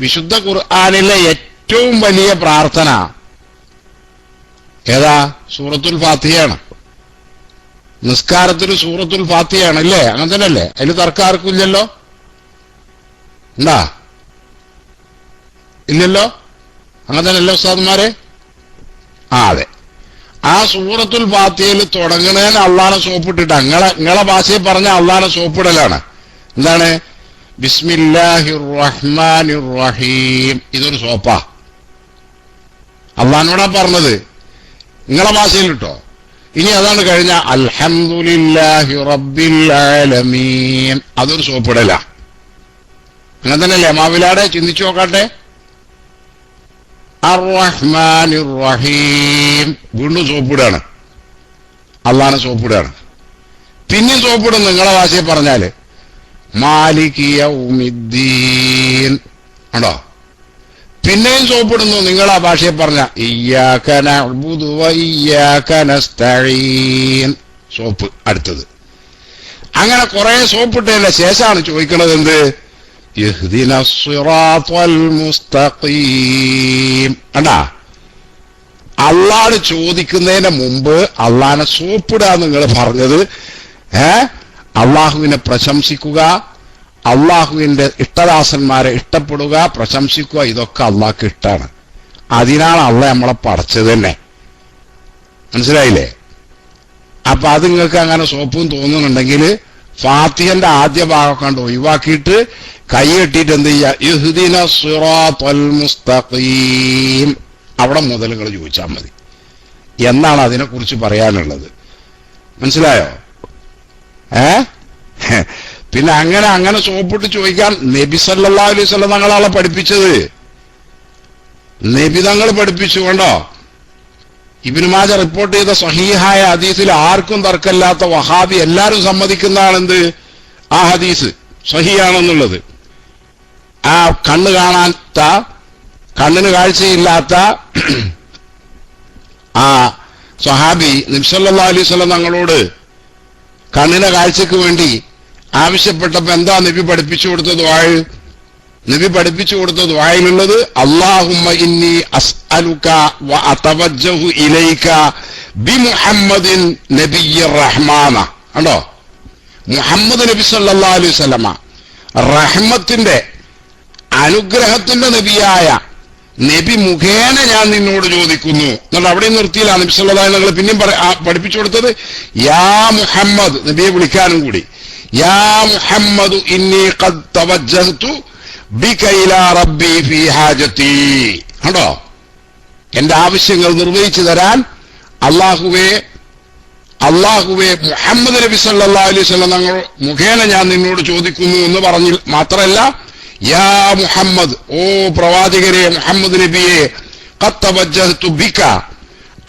Speaker 3: വിശുദ്ധ ഖുർആനിലെ ഏറ്റവും വലിയ പ്രാർത്ഥന ഏതാ? സൂറത്തുൽ ഫാത്തിഹയാണ്. നിസ്കാരത്തിൽ സൂറത്തുൽ ഫാത്തിഹയാണ് അല്ലേ? അങ്ങനെ തന്നെയല്ലേ? അതിൽ തർക്കം ആർക്കും ഇല്ലല്ലോ? ഉണ്ടാ? ഇല്ലല്ലോ? അങ്ങനെ തന്നെയല്ലേ ഉസ്താദുമാരെ? അതെ. ആ സൂറത്തുൽ ഫാത്തിഹയിൽ തുടങ്ങണേന് അള്ളാനെ സോപ്പിട്ടിട്ടാ. നിങ്ങളെ ഭാഷയിൽ പറഞ്ഞ അള്ളാനെ സോപ്പിടലാണ്. എന്താണ്? ബിസ്മില്ലാഹിർ റഹ്മാനിർ റഹീം. ഇതൊരു സോപ്പാ. അള്ളാനോടാ പറഞ്ഞത്, നിങ്ങളെ ഭാഷയിൽ കിട്ടോ. ഇനി അതാണ് കഴിഞ്ഞ അൽഹംദുലില്ലാഹി റബ്ബിൽ ആലമീൻ, അതൊരു സോപ്പിടല. അങ്ങനെ തന്നെയല്ലേ മാവിലാടെ? ചിന്തിച്ചു നോക്കട്ടെ. അർ റഹ്മാനിർ റഹീം വീണ്ടും സോപ്പിടാണ്, അള്ളാനെ സോപ്പിടാണ്. പിന്നെയും സോപ്പിടും നിങ്ങളെ ഭാഷയിൽ പറഞ്ഞാല് മാലിക് യൗമിദ്ദീൻ ഉണ്ടോ? പിന്നെയും സോപ്പിടുന്നു നിങ്ങളാ ഭാഷയെ പറഞ്ഞ ഇയ്യാക നഅ്ബുദു വ ഇയ്യാക നസ്തഈൻ. സോപ്പ് അടുത്തത്. അങ്ങനെ കുറെ സോപ്പിട്ടതിന്റെ ശേഷമാണ് ചോദിക്കുന്നത് എന്ത്? ഇഹ്ദിനസ് സിറാത്തൽ മുസ്തഖീം. കണ്ടാ? അള്ളാഹ് ചോദിക്കുന്നതിന് മുമ്പ് അള്ളാഹിനെ സോപ്പിടാ നിങ്ങൾ പറഞ്ഞത്. അള്ളാഹുവിനെ പ്രശംസിക്കുക, അള്ളാഹുവിന്റെ ഇഷ്ടദാസന്മാരെ ഇഷ്ടപ്പെടുക, പ്രശംസിക്കുക, ഇതൊക്കെ അള്ളാഹ്ക്ക് ഇഷ്ടമാണ്. അതിനാണ് അള്ളാഹ് നമ്മളെ പടച്ചത് തന്നെ. മനസ്സിലായില്ലേ? അപ്പൊ അത് നിങ്ങൾക്ക് അങ്ങനെ സോപ്പും തോന്നുന്നുണ്ടെങ്കിൽ ഫാത്തിഹന്റെ ആദ്യ ഭാഗം കണ്ട് ഒഴിവാക്കിയിട്ട് കൈ കെട്ടിയിട്ട് എന്ത് ചെയ്യുക? ഇഹ്ദിനസ് സിറാത്തൽ മുസ്തഖീം. അവിടെ മുതൽ നിങ്ങൾ ചോദിച്ചാൽ മതി. എന്നാണ് അതിനെക്കുറിച്ച് പറയാനുള്ളത്. മനസ്സിലായോ? പിന്നെ അങ്ങനെ സോപ്പിട്ട് ചോദിക്കാൻ നബി സല്ലല്ലാഹു അലൈഹി വസല്ലം തങ്ങളാളെ പഠിപ്പിച്ചത്. നബി തങ്ങൾ പഠിപ്പിച്ചു. കണ്ടോ? ഇബ്നു മാജ റിപ്പോർട്ട് ചെയ്ത സഹീഹായ ഹദീസിൽ ആർക്കും തർക്കമില്ലാത്ത, വഹാബി എല്ലാവരും സമ്മതിക്കുന്നതാണെന്ത്? ആ ഹദീസ് സഹീഹാണെന്നുള്ളത്. ആ കണ്ണ് കാണാത്ത, കണ്ണിന് കാഴ്ചയില്ലാത്ത ആ സ്വഹാബി നബി സല്ലല്ലാഹു അലൈഹി വസല്ലം തങ്ങളോട് കണ്ണിന്റെ കാഴ്ചക്ക് വേണ്ടി ആവശ്യപ്പെട്ടപ്പോ എന്താ നബി പഠിപ്പിച്ചു കൊടുത്ത ദുആ? നബി പഠിപ്പിച്ചു കൊടുത്ത ദുആയിലുള്ളത് അല്ലാഹുമ്മ ഇന്നി അസ്അലുക വ അതവജ്ജഹു ഇലൈക ബിമുഹമ്മദിൻ നബിയ്യിർ റഹ്മാന. കണ്ടോ, മുഹമ്മദ് നബി സല്ലല്ലാഹു അലൈഹി വസല്ലമ റഹ്മത്തിന്റെ, അനുഗ്രഹത്തിന്റെ നബിയായ നബി മുഖേന ഞാൻ നിന്നോട് ചോദിക്കുന്നു എന്നിട്ട് അവിടെ നിർത്തിയില്ല. നബി സല്ലല്ലാഹു അലൈഹി വസല്ലം പിന്നെയും പഠിപ്പിച്ചു കൊടുത്തത് യാ മുഹമ്മദ്, നബിയെ വിളിക്കാനും കൂടി, യാ മുഹമ്മദ് ഇന്നി ഖദ് തവജ്ജഹ്തു ബിക ഇലാ റബ്ബി ഫീ ഹാജതി. കണ്ടോ, എന്റെ ആവശ്യങ്ങൾ നിർവഹിച്ചു തരാൻ അള്ളാഹുവേ മുഹമ്മദ് നബി സല്ലല്ലാഹു അലൈഹി വസല്ലം തങ്ങൾ മുഖേന ഞാൻ നിന്നോട് ചോദിക്കുന്നു എന്ന് പറഞ്ഞിൽ മാത്രമല്ല, യാ മുഹമ്മദ്, ഓ പ്രവാചകരെ മുഹമ്മദ് നബിയെ, ഖദ് തവജ്ജഹ്തു ബിക,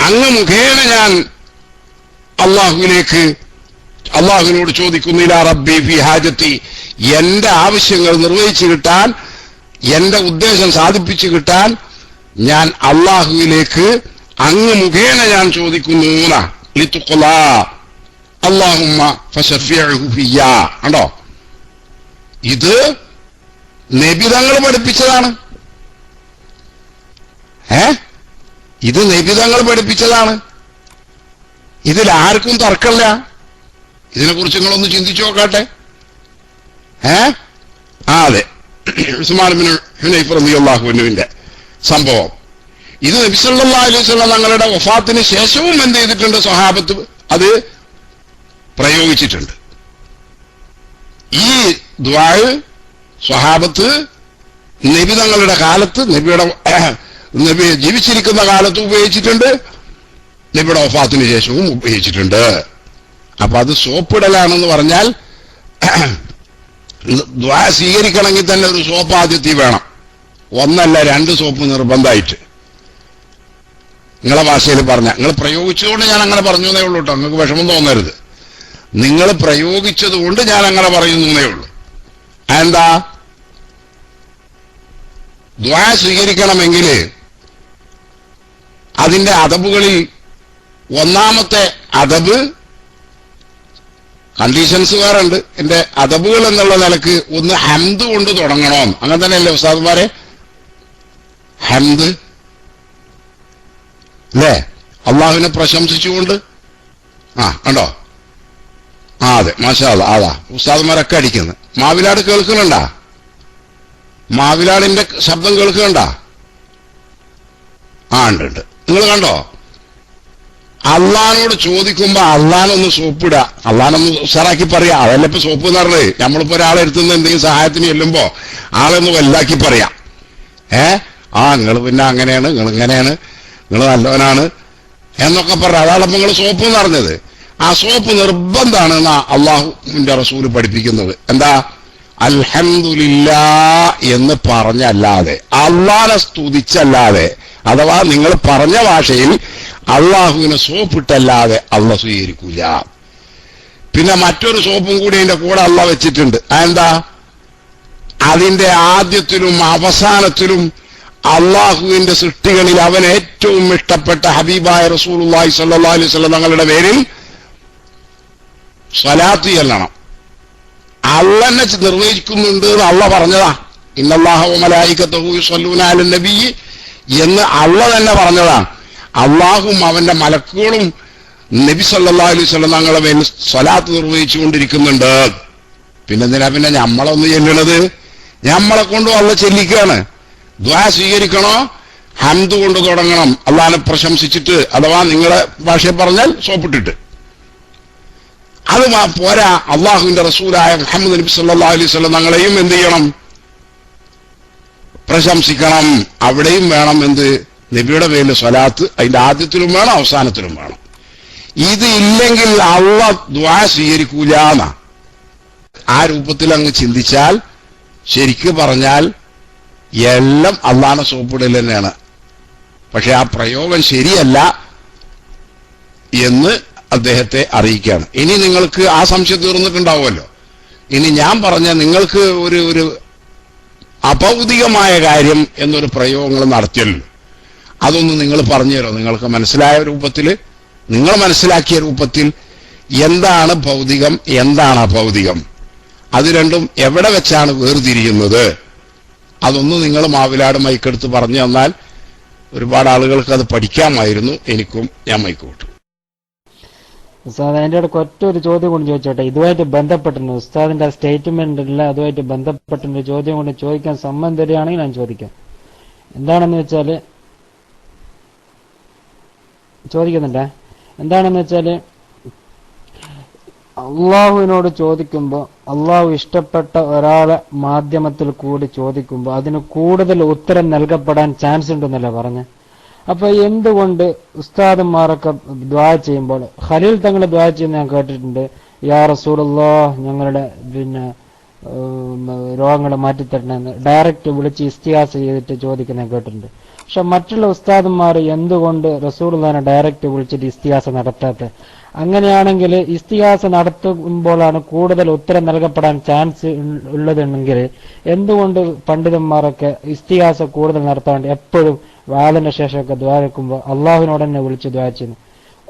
Speaker 3: അങ്ങ് മുഖേന ഞാൻ അള്ളാഹുവിനോട് ചോദിക്കുന്നു, ഇലാ റബ്ബി ഫീ ഹാജത്തി, എന്റെ ആവശ്യങ്ങൾ നിർവഹിച്ചു കിട്ടാൻ, എന്റെ ഉദ്ദേശം സാധിപ്പിച്ചു കിട്ടാൻ ഞാൻ അള്ളാഹുവിലേക്ക് അങ്ങ് മുഖേന ഞാൻ ചോദിക്കുന്നു. ലിതുഖ്ലാ അല്ലാഹുമ്മ ഫശഫിഉഹു ഫിയ്യാ. കണ്ടോ, ഇത് നബി തങ്ങൾ പഠിപ്പിച്ചതാണ്. ഇത് നബി തങ്ങൾ പഠിപ്പിച്ചതാണ്. ഇതിൽ ആർക്കും തർക്കമില്ല. ഇതിനെക്കുറിച്ച് നിങ്ങളൊന്ന് ചിന്തിച്ചു നോക്കട്ടെ. അതെ, ഉസ്മാൻ ഇബ്നു ഹുനൈഫ് റളിയല്ലാഹു അൻഹുവിന്റെ സംഭവം. ഇത് നബി സല്ലല്ലാഹു അലൈഹി വസല്ലം തങ്ങളുടെ വഫാത്തിന് ശേഷവും എന്ത് ചെയ്തിട്ടുണ്ട്? സ്വഹാബത്ത് അത് പ്രയോഗിച്ചിട്ടുണ്ട്. ഈ ദുആ സ്വഹാബത്ത് നബി തങ്ങളുടെ കാലത്ത്, നബി ജീവിച്ചിരിക്കുന്ന കാലത്ത് ഉപയോഗിച്ചിട്ടുണ്ട്, നബിയുടെ വഫാത്തിന് ശേഷവും ഉപയോഗിച്ചിട്ടുണ്ട്. അപ്പൊ അത് സോപ്പിടലാണെന്ന് പറഞ്ഞാൽ ദുആ സ്വീകരിക്കണമെങ്കിൽ തന്നെ ഒരു സോപ്പ് ആദ്യത്തിൽ വേണം. ഒന്നല്ല, 2 സോപ്പ് നിർബന്ധമായിട്ട്. നിങ്ങളെ ഭാഷയിൽ പറഞ്ഞ, നിങ്ങൾ പ്രയോഗിച്ചതുകൊണ്ട് ഞാൻ അങ്ങനെ പറഞ്ഞു എന്നേ ഉള്ളൂ കേട്ടോ, നിങ്ങൾക്ക് വിഷമം തോന്നരുത്. നിങ്ങൾ പ്രയോഗിച്ചതുകൊണ്ട് ഞാൻ അങ്ങനെ പറയുന്നേ ഉള്ളൂ. എന്താ, ദുആ സ്വീകരിക്കണമെങ്കിൽ അതിന്റെ അദബുകളിൽ ഒന്നാമത്തെ അദബ്, കണ്ടീഷൻസ് വേറെ ഉണ്ട്. എന്റെ അദബുകൾ എന്നുള്ള നിലക്ക് ഒന്ന് ഹംദ് കൊണ്ട് തുടങ്ങണം. അങ്ങനെ തന്നെയല്ലേ ഉസ്താദുമാരെ? ഹംദ് അല്ലേ, അള്ളാഹുവിനെ പ്രശംസിച്ചുകൊണ്ട്. കണ്ടോ, അതെ, മാഷാ അല്ലാഹ്. അതാ ഉസ്താദുമാരൊക്കെ അടിക്കുന്നത്. മാവിലാട് കേൾക്കുന്നുണ്ടാ? മാവിലാടിന്റെ ശബ്ദം കേൾക്കുന്നുണ്ടാ? ഉണ്ട്. നിങ്ങൾ കണ്ടോ, അള്ളഹാനോട് ചോദിക്കുമ്പോ അള്ളഹാനൊന്ന് സോപ്പിടുക, അള്ളഹാനൊന്ന് ഉഷാറാക്കി പറയാ. അതല്ല ഇപ്പൊ സോപ്പ് എന്ന് പറഞ്ഞത്. നമ്മളിപ്പോ ഒരാളെ എടുത്തുനിന്ന് എന്തെങ്കിലും സഹായത്തിന് ചെല്ലുമ്പോ ആളൊന്ന് വലുതാക്കി പറയാം. നിങ്ങൾ പിന്നെ അങ്ങനെയാണ്, നിങ്ങൾ ഇങ്ങനെയാണ്, നിങ്ങൾ നല്ലവനാണ് എന്നൊക്കെ പറയാം. അതാണപ്പോ നിങ്ങൾ സോപ്പ് എന്ന് പറഞ്ഞത്. ആ സോപ്പ് നിർബന്ധമാണ് എന്നാ അള്ളാഹുവിന്റെ റസൂല് പഠിപ്പിക്കുന്നത്. എന്താ, അൽഹംദുലില്ലാ എന്ന് പറഞ്ഞല്ലാതെ, അള്ളാഹനെ സ്തുതിച്ചല്ലാതെ, അഥവാ നിങ്ങൾ പറഞ്ഞ ഭാഷയിൽ അള്ളാഹുവിനെ സോപ്പിട്ടല്ലാതെ അള്ളാഹ് സ്വീകരിക്കൂല. പിന്നെ മറ്റൊരു സോപ്പും കൂടി അതിന്റെ കൂടെ അള്ളാഹ് വെച്ചിട്ടുണ്ട്. അതെന്താ, അതിന്റെ ആദ്യത്തിലും അവസാനത്തിലും അള്ളാഹുവിന്റെ സൃഷ്ടികളിൽ അവൻ ഏറ്റവും ഇഷ്ടപ്പെട്ട ഹബീബായ റസൂലുള്ളാഹി സ്വല്ലല്ലാഹു അലൈഹി വസല്ലം തങ്ങളുടെ പേരിൽ സ്വലാത്ത് ചെല്ലണം. അള്ളനെ നിർവഹിക്കുന്നുണ്ട് എന്ന് അള്ളാഹ് പറഞ്ഞതാ. ഇന്നല്ലാഹ വ മലായികത്തുഹു യുസല്ലൂന അലൻ നബി എന്ന് അള്ളാഹ് തന്നെ പറഞ്ഞതാണ്. അള്ളാഹും അവന്റെ മലക്കുകളും നബി സല്ലല്ലാഹു അലൈഹി വസല്ലം തങ്ങളുടെ പേരിൽ സ്വലാത്ത് നിർവഹിച്ചുകൊണ്ടിരിക്കുന്നുണ്ട്. പിന്നെന്തിനാ പിന്നെ നമ്മളൊന്ന് ചെല്ലണത്? നമ്മളെ കൊണ്ടും അള്ളാഹ് ചെല്ലിക്കുകയാണ്. ദുആ സ്വീകരിക്കണോ, ഹംദ് കൊണ്ട് തുടങ്ങണം, അള്ളാഹനെ പ്രശംസിച്ചിട്ട്, അഥവാ നിങ്ങളുടെ ഭാഷയിൽ പറഞ്ഞാൽ സോപ്പിട്ടിട്ട്. അത് പോരാ, അള്ളാഹുവിന്റെ റസൂലായ മുഹമ്മദ് നബി സല്ലല്ലാഹു അലൈഹി വസല്ലം തങ്ങളെയും എന്ത് ചെയ്യണം? പ്രശംസിക്കണം. അവിടെയും വേണം എന്ത്? നബിയുടെ പേരിൽ സ്വലാത്ത് അതിന്റെ ആദ്യത്തിലും വേണം, അവസാനത്തിലും വേണം. ഇത് ഇല്ലെങ്കിൽ അള്ളാഹ് ദുആ സ്വീകരിക്കൂലാന്ന. ആ രൂപത്തിൽ അങ്ങ് ചിന്തിച്ചാൽ ശരിക്ക് പറഞ്ഞാൽ എല്ലാം അള്ളാഹനെ സോപ്പിടൽ തന്നെയാണ്. പക്ഷെ ആ പ്രയോഗം ശരിയല്ല എന്ന് അദ്ദേഹത്തെ അറിയിക്കുകയാണ്. ഇനി നിങ്ങൾക്ക് ആ സംശയം തീർന്നിട്ടുണ്ടാവുമല്ലോ. ഇനി ഞാൻ പറഞ്ഞ നിങ്ങൾക്ക് ഒരു അഭൗതികമായ കാര്യം എന്നൊരു പ്രയോഗങ്ങൾ നടത്തിയല്ലോ. അതൊന്ന് നിങ്ങൾ പറഞ്ഞു തരോ? നിങ്ങൾക്ക് മനസ്സിലായ രൂപത്തിൽ, നിങ്ങൾ മനസ്സിലാക്കിയ രൂപത്തിൽ എന്താണ് ഭൗതികം, എന്താണ് അഭൗതികം, അത് രണ്ടും എവിടെ വെച്ചാണ് വേർതിരിയുന്നത്? അതൊന്ന് നിങ്ങൾ മാവിലാട് മൈക്കെടുത്ത് പറഞ്ഞു തന്നാൽ ഒരുപാട് ആളുകൾക്ക് അത് പഠിക്കാമായിരുന്നു. എനിക്കും ഞാൻ മൈക്ക് വിട്ടു.
Speaker 1: ഉസ്താദ്, അതിന്റെ ഇടയ്ക്ക് ഒറ്റ ഒരു ചോദ്യം കൊണ്ട് ചോദിച്ചോട്ടെ, ഇതുമായിട്ട് ബന്ധപ്പെട്ടിട്ടുണ്ട്. ഉസ്താദിന്റെ സ്റ്റേറ്റ്മെന്റ് ഇല്ല, അതുമായിട്ട് ബന്ധപ്പെട്ടിട്ടുണ്ട്. ചോദ്യം കൊണ്ട് ചോദിക്കാൻ സമ്മതം തരികയാണെങ്കിൽ ഞാൻ ചോദിക്കാം. എന്താണെന്ന് വെച്ചാല് ചോദിക്കുന്നുണ്ടേ, എന്താണെന്ന് വെച്ചാല് അള്ളാഹുവിനോട് ചോദിക്കുമ്പോൾ, അള്ളാഹു ഇഷ്ടപ്പെട്ട ഒരാളെ മാധ്യമത്തിൽ കൂടി ചോദിക്കുമ്പോൾ അതിന് കൂടുതൽ ഉത്തരം നൽകപ്പെടാൻ ചാൻസ് ഉണ്ടെന്നല്ലേ പറഞ്ഞ്? അപ്പൊ എന്തുകൊണ്ട് ഉസ്താദന്മാരൊക്കെ ദ്വാ ചെയ്യുമ്പോൾ, ഖലീൽ തങ്ങൾ ദ്വാ ചെയ്യുന്ന ഞാൻ കേട്ടിട്ടുണ്ട്, യാ റസൂലുള്ളാഹ് ഞങ്ങളുടെ രോഗങ്ങൾ മാറ്റിത്തരണമെന്ന് ഡയറക്റ്റ് വിളിച്ച് ഇസ്തിഹാസ ചെയ്തിട്ട് ചോദിക്കുന്ന ഞാൻ കേട്ടിട്ടുണ്ട്. പക്ഷെ മറ്റുള്ള ഉസ്താദന്മാർ എന്തുകൊണ്ട് റസൂലുള്ളാഹിനെ ഡയറക്റ്റ് വിളിച്ചിട്ട് ഇസ്തിഹാസ നടത്താത്ത? അങ്ങനെയാണെങ്കിൽ ഇസ്തിഹാസ നടത്തുമ്പോഴാണ് കൂടുതൽ ഉത്തരം നൽകപ്പെടാൻ ചാൻസ് ഉള്ളതെങ്കിൽ എന്തുകൊണ്ട് പണ്ഡിതന്മാരൊക്കെ ഇസ്തിഹാസ കൂടുതൽ നടത്താണ്ട് എപ്പോഴും വാലിന്റെ ശേഷമൊക്കെ ദ്വാ വെക്കുമ്പോൾ അള്ളാഹുവിനോട് തന്നെ വിളിച്ച് ദ്വാ ചെയ്യുന്നു?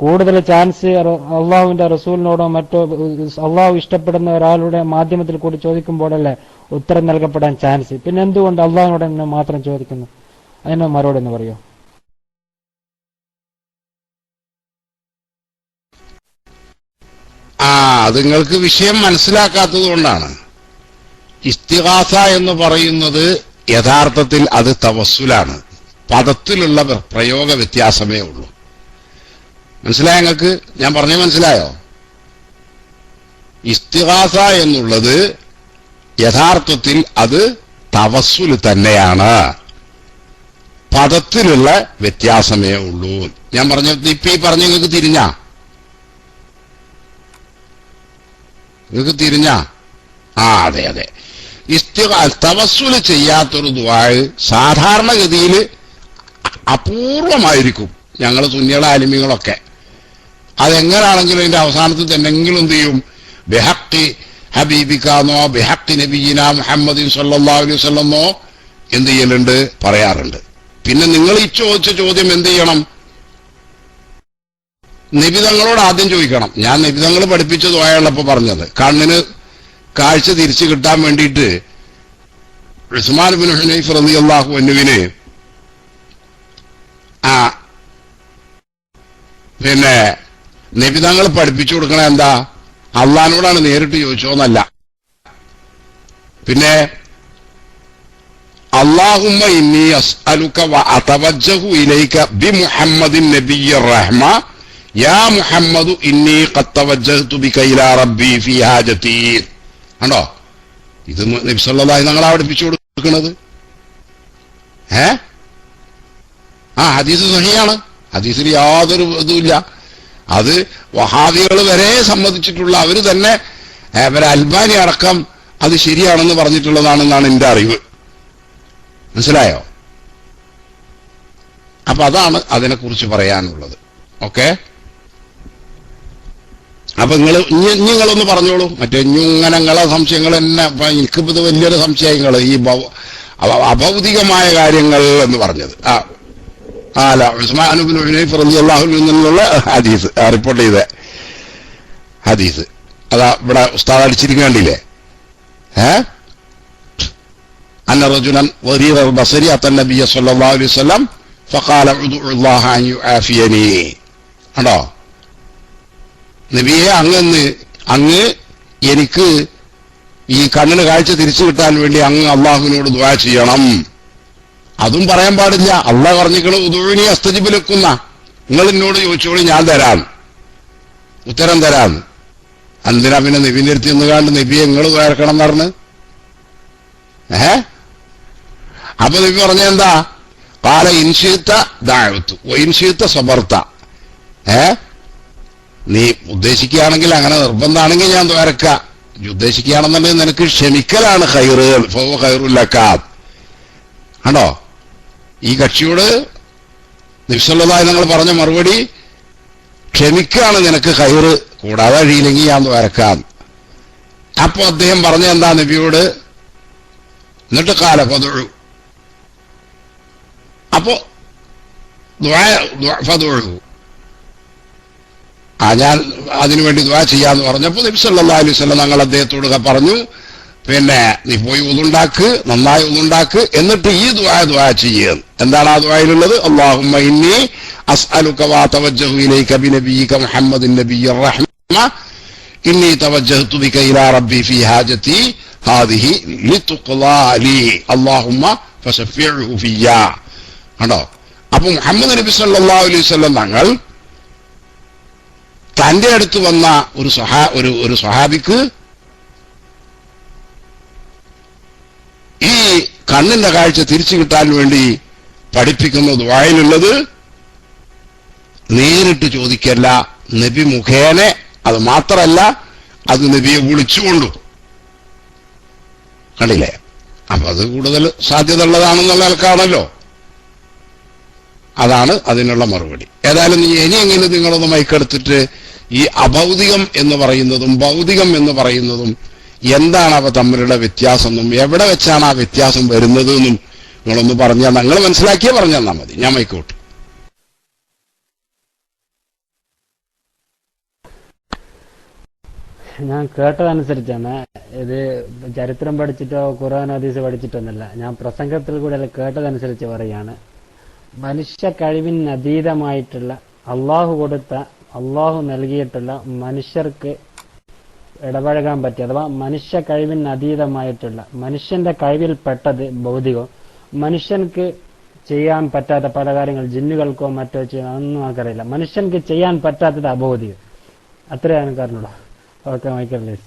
Speaker 1: കൂടുതൽ ചാൻസ് അള്ളാഹുവിന്റെ റസൂലിനോടോ മറ്റോ അള്ളാഹു ഇഷ്ടപ്പെടുന്ന ഒരാളുടെ മാധ്യമത്തിൽ കൂടി ചോദിക്കുമ്പോഴല്ലേ ഉത്തരം നൽകപ്പെടാൻ ചാൻസ്? പിന്നെ എന്തുകൊണ്ട് അള്ളാഹുവിനോട് തന്നെ മാത്രം ചോദിക്കുന്നു? അതിന് മറുപടി എന്ന് പറയോ?
Speaker 3: അത് നിങ്ങൾക്ക് വിഷയം മനസ്സിലാക്കാത്തത് കൊണ്ടാണ്. ഇസ്തിഗാസ എന്ന് പറയുന്നത് യഥാർത്ഥത്തിൽ അത് തവസ്സുലാണ്. പദത്തിലുള്ള പ്രയോഗ വ്യത്യാസമേ ഉള്ളൂ. മനസ്സിലായോ നിങ്ങൾക്ക്? ഞാൻ പറഞ്ഞത് മനസ്സിലായോ? ഇസ്തിഗാസ എന്നുള്ളത് യഥാർത്ഥത്തിൽ അത് തവസ്സുൽ തന്നെയാണ്. പദത്തിലുള്ള വ്യത്യാസമേ ഉള്ളൂ. ഞാൻ പറഞ്ഞ ഇപ്പൊ ഈ പറഞ്ഞ നിങ്ങൾക്ക് തിരിഞ്ഞാ? നിങ്ങൾക്ക് തിരിഞ്ഞാ? അതെ അതെ. തവസ്സുൽ ചെയ്യാത്തൊരു ദുആ സാധാരണഗതിയിൽ അപൂർവമായിരിക്കും. ഞങ്ങൾ സുന്നികളെ ആലിമീങ്ങളൊക്കെ അതെങ്ങനാണെങ്കിലും അതിന്റെ അവസാനത്തിൽ തന്നെങ്കിലും എന്ത് ചെയ്യും? ബിഹഖി ഹബീബിക്കാന്നോ ബിഹഖി നബിയിന മുഹമ്മദിൻ സല്ലല്ലാഹു അലൈഹി വസല്ലമോ എന്ത് ചെയ്യലുണ്ട്? പറയാറുണ്ട്. പിന്നെ നിങ്ങൾ ഈ ചോദിച്ച ചോദ്യം എന്ത് ചെയ്യണം? നിബിതങ്ങളോട് ആദ്യം ചോദിക്കണം. ഞാൻ നിബിതങ്ങൾ പഠിപ്പിച്ച ദുആയാണല്ലോ പറഞ്ഞത്. കണ്ണിന് കാഴ്ച തിരിച്ചു കിട്ടാൻ വേണ്ടിയിട്ട് ഉസ്മാൻ ഇബ്നു ഹുനൈഫ് റളിയല്ലാഹു അൻഹുവിന് പിന്നെ നിബിതങ്ങൾ പഠിപ്പിച്ചു കൊടുക്കണ എന്താ? അള്ളാഹിനോടാണ് നേരിട്ട് ചോദിച്ചോന്നല്ല. പിന്നെ അല്ലാഹുമ്മ ഇന്നി അസ്അലുക വ അതവജ്ജഹു ഇലൈക ബിമുഹമ്മദിൻ നബിയ്യിർ റഹ്മ യാ മുഹമ്മദു ഇന്നി ഖദ് തവജ്ജഹ്തു ബിക ഇലാ റബ്ബി ഫീ ഹാജതി. കണ്ടോ? ഇത് നബി സല്ലല്ലാഹു അലൈഹി വസല്ലം പഠിപ്പിച്ചു കൊടുക്കുന്നത്. ഹദീസ് സഹിഹാണ്. ഹദീസിൽ യാതൊരു ഇതുമില്ല. അത് വഹാബികൾ വരെ സമ്മതിച്ചിട്ടുള്ള, അവര് തന്നെ അവരെ അൽബാനി അടക്കം അത് ശരിയാണെന്ന് പറഞ്ഞിട്ടുള്ളതാണെന്നാണ് എന്റെ അറിവ്. മനസ്സിലായോ? അപ്പൊ അതാണ് അതിനെക്കുറിച്ച് പറയാനുള്ളത്. ഓക്കെ, അപ്പൊ നിങ്ങളൊന്ന് പറഞ്ഞോളൂ. മറ്റേ ഇങ്ങനെ നിങ്ങളെ സംശയങ്ങൾ തന്നെ. എനിക്കിപ്പോ ഇത് വലിയൊരു സംശയങ്ങൾ ഈ അഭൗതികമായ കാര്യങ്ങൾ എന്ന് പറഞ്ഞത്. അല്ല, ഉസ്മാൻ ഇബ്നു ഹുനൈഫ് റളിയല്ലാഹു അൻഹു നിന്നുള്ള ഹദീസ് റിപ്പോർട്ട് ചെയ്ത ഹദീസ് അതാ ഇവിടെ ഉസ്താദ് അടിച്ചിരിക്കണ്ടില്ലേ? അന്ന റജുലൻ വരീറ ബസരി അത്ത നബിയ സല്ലല്ലാഹു അലൈഹി വസല്ലം ഫഖാല ഉദ്ഉല്ലാഹ അൻ യുആഫിയനി. കണ്ടോ? നബിയെ അങ്ങ് എനിക്ക് ഈ കണ്ണിന് കാഴ്ച തിരിച്ചു കിട്ടാൻ വേണ്ടി അങ്ങ് അള്ളാഹുവിനോട് ദുആ ചെയ്യണം. അതും പറയാൻ പാടില്ല. അള്ളാഹ് പറഞ്ഞിരിക്കണ ഉദുഇനി അസ്തജിബ് ലക്കും. നിങ്ങൾ എന്നോട് ചോദിച്ചോളി, ഞാൻ തരാം, ഉത്തരം തരാം. എന്തിനാ പിന്നെ നബിന്റെ അടുത്ത് നിന്നുകാണ്ട് നബിയെ നിങ്ങൾ കേൾക്കണം എന്ന് പറഞ്ഞ്? അപ്പൊ നബി പറഞ്ഞ എന്താ? കാല ഇൻഷിത്ത ദഅവതു വഇൻഷിത്ത സബർത. നീ ഉദ്ദേശിക്കുകയാണെങ്കിൽ, അങ്ങനെ നിർബന്ധമാണെങ്കിൽ ഞാൻ ദ്വാരക്ക. ഉദ്ദേശിക്കുകയാണെന്നുണ്ടെങ്കിൽ നിനക്ക് ക്ഷമിക്കലാണ് ഖൈറ്. ഫഹുവ ഖൈറുൽ ലക. ആണോ? ഈ കക്ഷിയോട് നബി സല്ലല്ലാഹു അലൈഹി വസല്ലം പറഞ്ഞ മറുപടി ക്ഷമിക്കാണ് നിനക്ക് ഖൈറ്, കൂടാതെ കഴിയില്ലെങ്കിൽ ഞാൻ ദ്വാരക്കാം. അപ്പൊ അദ്ദേഹം പറഞ്ഞ എന്താ നബിയോട്? എന്നിട്ട് കാല ഫദഉ. അപ്പോ ഫദഉ ഞാൻ അതിനുവേണ്ടി ദുആ ചെയ്യാന്ന് പറഞ്ഞപ്പോൾ നബി സല്ലല്ലാഹു അലൈഹി വസല്ലം തങ്ങൾ അദ്ദേഹത്തോട് പറഞ്ഞു, പിന്നെ നീ പോയി ഉളുണ്ടാക്ക്, നന്നായി ഉളുണ്ടാക്ക്, എന്നിട്ട് ഈ ദുആ ചെയ്യുക. എന്താണ് ആ ദുആയിലുള്ളത്? അല്ലാഹുമ്മ ഇന്നി അസ്അലുക വ തവജ്ജഹു ഇലൈക ബിനബിയിക മുഹമ്മദിൻ നബിയ്യിർ റഹ്മ ഇന്നി തവജ്ജഹതു ബിക ഇലാ റബ്ബി ഫീ ഹാജതി ഹാദിഹി ലിതുഖ്ലാ ലി അല്ലാഹുമ്മ ഫശഫിഉഹു ഫിയ്യാ. കണ്ടോ? അപ്പൊ മുഹമ്മദ് നബി സല്ലല്ലാഹു അലൈഹി വസല്ലം തങ്ങൾ തന്റെ അടുത്ത് വന്ന ഒരു സ്വഹാബിക്ക് ഈ കണ്ണിന്റെ കാഴ്ച തിരിച്ചു കിട്ടാൻ വേണ്ടി പഠിപ്പിക്കുന്ന ദുആയിലുള്ളത് നേരിട്ട് ചോദിക്കല്ല, നബി മുഖേന. അത് മാത്രല്ല, അത് നബിയെ വിളിച്ചുകൊണ്ടു. കണ്ടില്ലേ? അപ്പൊ അത് കൂടുതൽ സാധ്യത ഉള്ളതാണെന്നുള്ള ആൾക്കാണല്ലോ. അതാണ് അതിനുള്ള മറുപടി. ഏതായാലും ഇനിയെങ്കിലും നിങ്ങളൊന്ന് മൈക്കെടുത്തിട്ട് ഈ അഭൗതികം എന്ന് പറയുന്നതും ഭൗതികം എന്ന് പറയുന്നതും എന്താണ് അവ തമ്മിലുള്ള വ്യത്യാസം എന്നും എവിടെ വെച്ചാണ് ആ വ്യത്യാസം വരുന്നത് എന്നും നിങ്ങളൊന്ന് പറഞ്ഞാൽ, നിങ്ങൾ മനസ്സിലാക്കിയേ പറഞ്ഞു തന്നാൽ മതി. ഞാൻ മൈക്കോട്ട്.
Speaker 1: ഞാൻ കേട്ടതനുസരിച്ചാണ്. ഇത് ചരിത്രം പഠിച്ചിട്ടോ ഖുർആൻ ഹദീസ് പഠിച്ചിട്ടൊന്നുമല്ല. ഞാൻ പ്രസംഗത്തിൽ കൂടെ കേട്ടതനുസരിച്ച് പറയാണ്. മനുഷ്യ കഴിവിന് അതീതമായിട്ടുള്ള അള്ളാഹു കൊടുത്ത, അള്ളാഹു നൽകിയിട്ടുള്ള മനുഷ്യർക്ക് ഇടപഴകാൻ പറ്റിയ, അഥവാ മനുഷ്യ കഴിവിന് അതീതമായിട്ടുള്ള, മനുഷ്യന്റെ കഴിവിൽപ്പെട്ടത് ഭൗതികം, മനുഷ്യൻക്ക് ചെയ്യാൻ പറ്റാത്ത പല കാര്യങ്ങൾ ജിന്നുകൾക്കോ മറ്റോ ചെയ്യാൻ അതൊന്നും നമുക്കറിയില്ല. മനുഷ്യൻക്ക് ചെയ്യാൻ പറ്റാത്തത് അഭൗതികം. അത്രയാണ് കാരണമുള്ള. Okay, Michael please.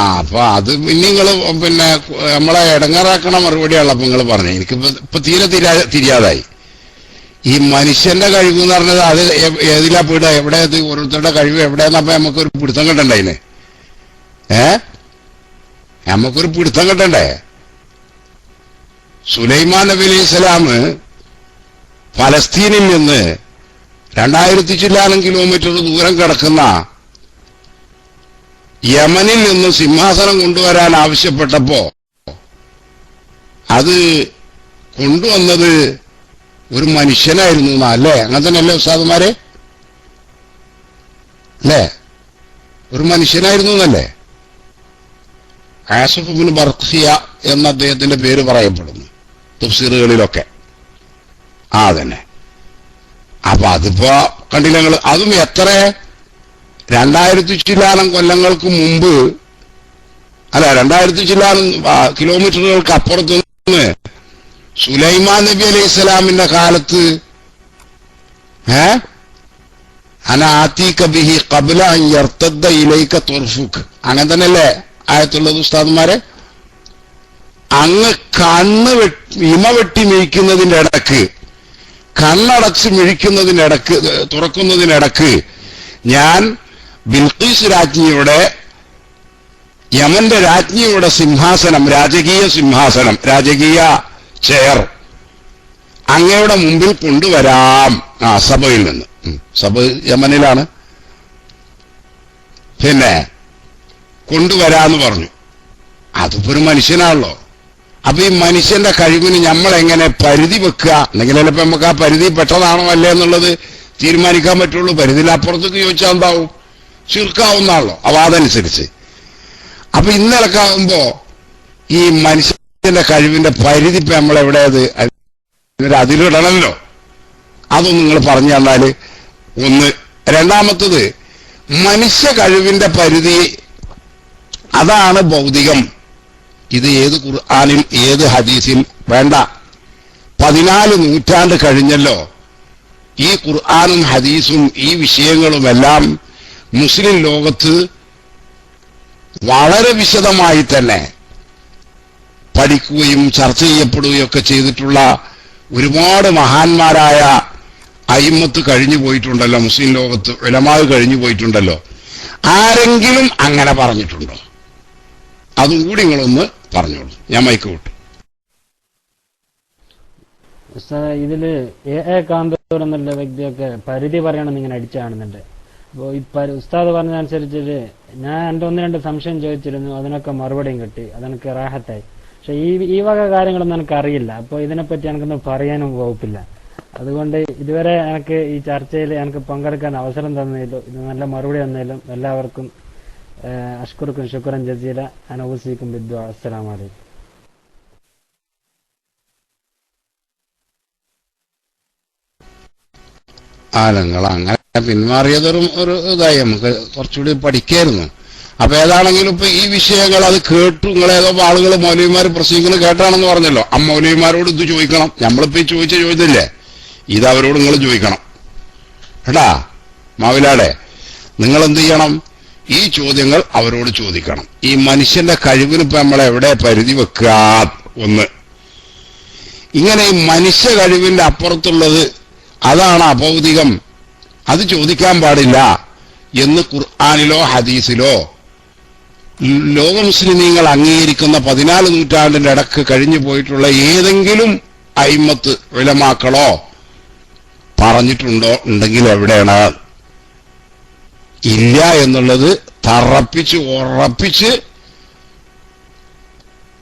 Speaker 3: അപ്പൊ അത് നിങ്ങള് പിന്നെ നമ്മളെ ഇടങ്ങാറാക്കണ മറുപടിയാണല്ലോ അപ്പൊ നിങ്ങൾ പറഞ്ഞു. എനിക്ക് ഇപ്പൊ തീരെ തിരിയാതായി. ഈ മനുഷ്യന്റെ കഴിവ് എന്ന് പറഞ്ഞത് അത് ഏതിലാ പോയിട, എവിടെ അത് ഓരോരുത്തരുടെ കഴിവ് എവിടെയെന്നപ്പോ നമുക്കൊരു പിടുത്തം കിട്ടണ്ടേ അതിന്? നമുക്കൊരു പിടുത്തം കിട്ടണ്ടേ? സുലൈമാൻ നബി അലൈഹി സ്വലാം ഫലസ്തീനിൽ നിന്ന് 2000 ചില്ലാനം കിലോമീറ്റർ ദൂരം കിടക്കുന്ന യമനിൽ നിന്ന് സിംഹാസനം കൊണ്ടുവരാൻ ആവശ്യപ്പെട്ടപ്പോ അത് കൊണ്ടുവന്നത് ഒരു മനുഷ്യനായിരുന്നു അല്ലേ? അങ്ങനെ തന്നെയല്ലേ ഉസ്താദുമാരെ? അല്ലേ? ഒരു മനുഷ്യനായിരുന്നു എന്നല്ലേ? ആസിഫ് ഇബ്നു ബർഖിയ എന്ന അദ്ദേഹത്തിന്റെ പേര് പറയപ്പെടുന്നു തഫ്സീറുകളിലൊക്കെ. തന്നെ. അപ്പൊ അതിപ്പോ കണ്ടില്ല നിങ്ങൾ? അതും എത്ര 2000 ചില്ലാനം കൊല്ലങ്ങൾക്ക് മുമ്പ്, അല്ല 2000 ചില്ലാനം കിലോമീറ്ററുകൾക്ക് അപ്പുറത്ത് നിന്ന് സുലൈമാൻ നബി അലൈഹി സ്വലാമിന്റെ കാലത്ത് അനാതീക ബിഹി ഖബ്ല അൻ യർതദ്ദ ഇലൈക തുർഫുക്, അങ്ങനെ തന്നെയല്ലേ ആയത്തുള്ളത് ഉസ്താദുമാരെ? അങ്ങ് കണ്ണ് ഇമ വെട്ടി മിഴിക്കുന്നതിന്റെ ഇടക്ക്, കണ്ണടച്ച് മിഴിക്കുന്നതിനിടക്ക്, തുറക്കുന്നതിനിടക്ക് ഞാൻ ബിൽഖീസ് രാജ്ഞിയുടെ, യമന്റെ രാജ്ഞിയുടെ സിംഹാസനം, രാജകീയ സിംഹാസനം, രാജകീയ ചെയർ അങ്ങയുടെ മുമ്പിൽ കൊണ്ടുവരാം. സബയിൽ നിന്ന്. സബ യമനിലാണ്. പിന്നെ കൊണ്ടുവരാന്ന് പറഞ്ഞു. അതിപ്പോ ഒരു മനുഷ്യനാണല്ലോ. അപ്പൊ ഈ മനുഷ്യന്റെ കഴിവിന് നമ്മളെങ്ങനെ പരിധി വെക്കുക? എന്നെങ്കിലല്ലേ ഇപ്പൊ നമുക്ക് ആ പരിധി പെട്ടതാണോ അല്ലേ എന്നുള്ളത് തീരുമാനിക്കാൻ പറ്റുള്ളൂ. പരിധിയിലപ്പുറത്തേക്ക് ചോദിച്ചാൽ എന്താവും? ചുരുക്കാവുന്നാണല്ലോ. അപ്പൊ അതനുസരിച്ച് അപ്പൊ ഇന്നലക്കാവുമ്പോ ഈ മനുഷ്യന്റെ കഴിവിന്റെ പരിധി ഇപ്പൊ നമ്മളെവിടെയത് അതിലിടണമല്ലോ. അതൊന്നും നിങ്ങൾ പറഞ്ഞു തന്നാല് ഒന്ന്. രണ്ടാമത്തത്, മനുഷ്യ കഴിവിന്റെ പരിധി അതാണ് ഭൗതികം. ഇത് ഏത് ഖുർആനിൽ ഏത് ഹദീസിൽ വേണ്ട. 14 നൂറ്റാണ്ട് കഴിഞ്ഞല്ലോ. ഈ ഖുർആനും ഹദീസും ഈ വിഷയങ്ങളുമെല്ലാം മുസ്ലിം ലോകത്ത് വളരെ വിശദമായി തന്നെ പഠിക്കുകയും ചർച്ച ചെയ്യപ്പെടുകയും ഒക്കെ ചെയ്തിട്ടുള്ള ഒരുപാട് മഹാന്മാരായ അയിമ്മത്ത് കഴിഞ്ഞു പോയിട്ടുണ്ടല്ലോ. മുസ്ലിം ലോകത്ത് ഉലമാവ് കഴിഞ്ഞു പോയിട്ടുണ്ടല്ലോ. ആരെങ്കിലും അങ്ങനെ പറഞ്ഞിട്ടുണ്ടോ? അതും കൂടി നിങ്ങളൊന്ന് പറഞ്ഞോളൂ. ഞാൻ മൈക്ക് വിട്ടു.
Speaker 1: ഇതില് എ കാന്തൂർ എന്നുള്ള വ്യക്തിയൊക്കെ പരിധി പറയണമെന്ന് ഇങ്ങനെ അടിച്ചു കാണുന്നുണ്ട്. അപ്പോൾ ഉസ്താദ് പറഞ്ഞതനുസരിച്ചിട്ട് ഞാൻ എൻ്റെ 1-2 സംശയം ചോദിച്ചിരുന്നു, അതിനൊക്കെ മറുപടിയും കിട്ടി, അതെനിക്ക് റാഹത്തായി. പക്ഷെ ഈ വക കാര്യങ്ങളൊന്നും എനിക്ക് അറിയില്ല. അപ്പോൾ ഇതിനെപ്പറ്റി എനിക്കൊന്നും പറയാനും വകുപ്പില്ല. അതുകൊണ്ട് ഇതുവരെ എനിക്ക് ഈ ചർച്ചയിൽ എനിക്ക് പങ്കെടുക്കാൻ അവസരം തന്നതിലും ഇത് നല്ല മറുപടി തന്നതിലും എല്ലാവർക്കും അഷ്കുറുക്കും ശുക്രൻ ജസീല. അനൗസിക്കും ബിദ്ദുആ. അസ്സലാമു അലൈക്കും.
Speaker 3: നിങ്ങൾ അങ്ങനെ പിന്മാറിയതൊരു ഇതായി, നമുക്ക് കുറച്ചുകൂടി പഠിക്കായിരുന്നു. അപ്പൊ ഏതാണെങ്കിലും ഇപ്പൊ ഈ വിഷയങ്ങൾ അത് കേട്ടു, നിങ്ങളേതോ ആളുകൾ മൗലവിമാർ പ്രസംഗിക്കുന്നത് കേട്ടാണെന്ന് പറഞ്ഞല്ലോ. ആ മൗലവിമാരോട് ഇത് ചോദിക്കണം. നമ്മളിപ്പോ ഈ ചോദിച്ചില്ലേ, ഇത് അവരോട് നിങ്ങൾ ചോദിക്കണം കേട്ടാ. മാവിലാടെ നിങ്ങൾ എന്ത് ചെയ്യണം, ഈ ചോദ്യങ്ങൾ അവരോട് ചോദിക്കണം. ഈ മനുഷ്യന്റെ കഴിവിന് ഇപ്പൊ നമ്മളെവിടെ പരിധി വെക്കുക? ഒന്ന്, ഇങ്ങനെ ഈ മനുഷ്യ കഴിവിന്റെ അപ്പുറത്തുള്ളത് അതാണ് അഭൗതികം, അത് ചോദിക്കാൻ പാടില്ല എന്ന് ഖുർആനിലോ ഹദീസിലോ ലോക മുസ്ലിമീങ്ങൾ അംഗീകരിക്കുന്ന 14 നൂറ്റാണ്ടിന്റെ ഇടക്ക് കഴിഞ്ഞു പോയിട്ടുള്ള ഏതെങ്കിലും അയിമത്ത് ഉലമാക്കളോ പറഞ്ഞിട്ടുണ്ടോ? ഉണ്ടെങ്കിൽ എവിടെയാണ്? ഇല്ല എന്നുള്ളത് ഉറപ്പിച്ച്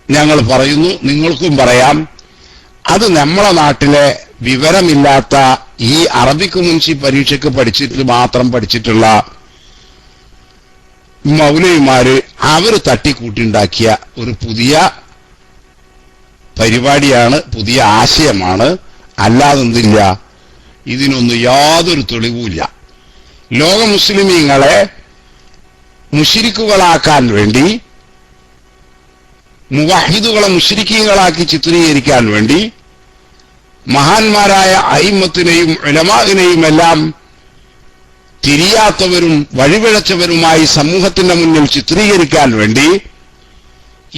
Speaker 3: ഞങ്ങൾ പറയുന്നു, നിങ്ങൾക്കും പറയാം. അത് നമ്മളെ നാട്ടിലെ വിവരമില്ലാത്ത ഈ അറബിക്ക് മുൻഷി പരീക്ഷയ്ക്ക് മാത്രം പഠിച്ചിട്ടുള്ള മൗലവിമാര് അവര് തട്ടിക്കൂട്ടിണ്ടാക്കിയ ഒരു പുതിയ പരിപാടിയാണ്, പുതിയ ആശയമാണ്. അല്ലാതെന്തില്ല, ഇതിനൊന്നും യാതൊരു തെളിവുമില്ല. ലോക മുസ്ലിമീങ്ങളെ മുശ്രിക്കുകളാക്കാൻ വേണ്ടി, മുവഹിദുകളെ മുശ്രിക്കീങ്ങളാക്കി ചിത്രീകരിക്കാൻ വേണ്ടി മഹാന്മാരായ അയിമ്മത്തിനെയും ഉലമാഇനെയും എല്ലാം തിരിയാത്തവരും വഴിപിഴച്ചവരുമായി സമൂഹത്തിന്റെ മുന്നിൽ ചിത്രീകരിക്കാൻ വേണ്ടി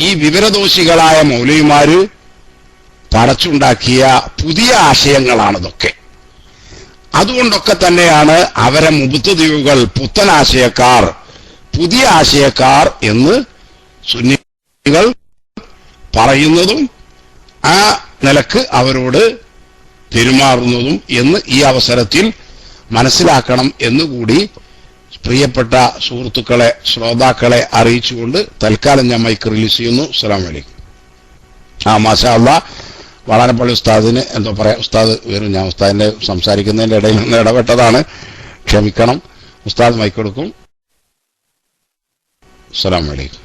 Speaker 3: ഈ വിവരദോഷികളായ മൗലവിമാര് പടച്ചുണ്ടാക്കിയ പുതിയ ആശയങ്ങളാണിതൊക്കെ. അതുകൊണ്ടൊക്കെ തന്നെയാണ് അവരെ മുബ്തദിഉകൾ, പുത്തനാശയക്കാർ, പുതിയ ആശയക്കാർ എന്ന് സുന്നികൾ പറയുന്നതും ആ നിലക്ക് അവരോട് പെരുമാറുന്നതും എന്ന് ഈ അവസരത്തിൽ മനസ്സിലാക്കണം എന്നുകൂടി പ്രിയപ്പെട്ട സുഹൃത്തുക്കളെ, ശ്രോതാക്കളെ അറിയിച്ചുകൊണ്ട് തൽക്കാലം ഞാൻ മൈക്ക് റിലീസ് ചെയ്യുന്നു. അസ്സലാമു അലൈക്കും. മാഷാ അല്ലാഹ്, വളാനപ്പള്ളി ഉസ്താദിന് എന്തോ പറയാം. ഉസ്താദ് വരും, ഞാൻ ഉസ്താദിന്റെ സംസാരിക്കുന്നതിന്റെ ഇടയിൽ നിന്ന് ഇടപെട്ടതാണ്, ക്ഷമിക്കണം. ഉസ്താദ് മൈക്ക് കൊടുക്കും. അസ്സലാമു അലൈക്കും.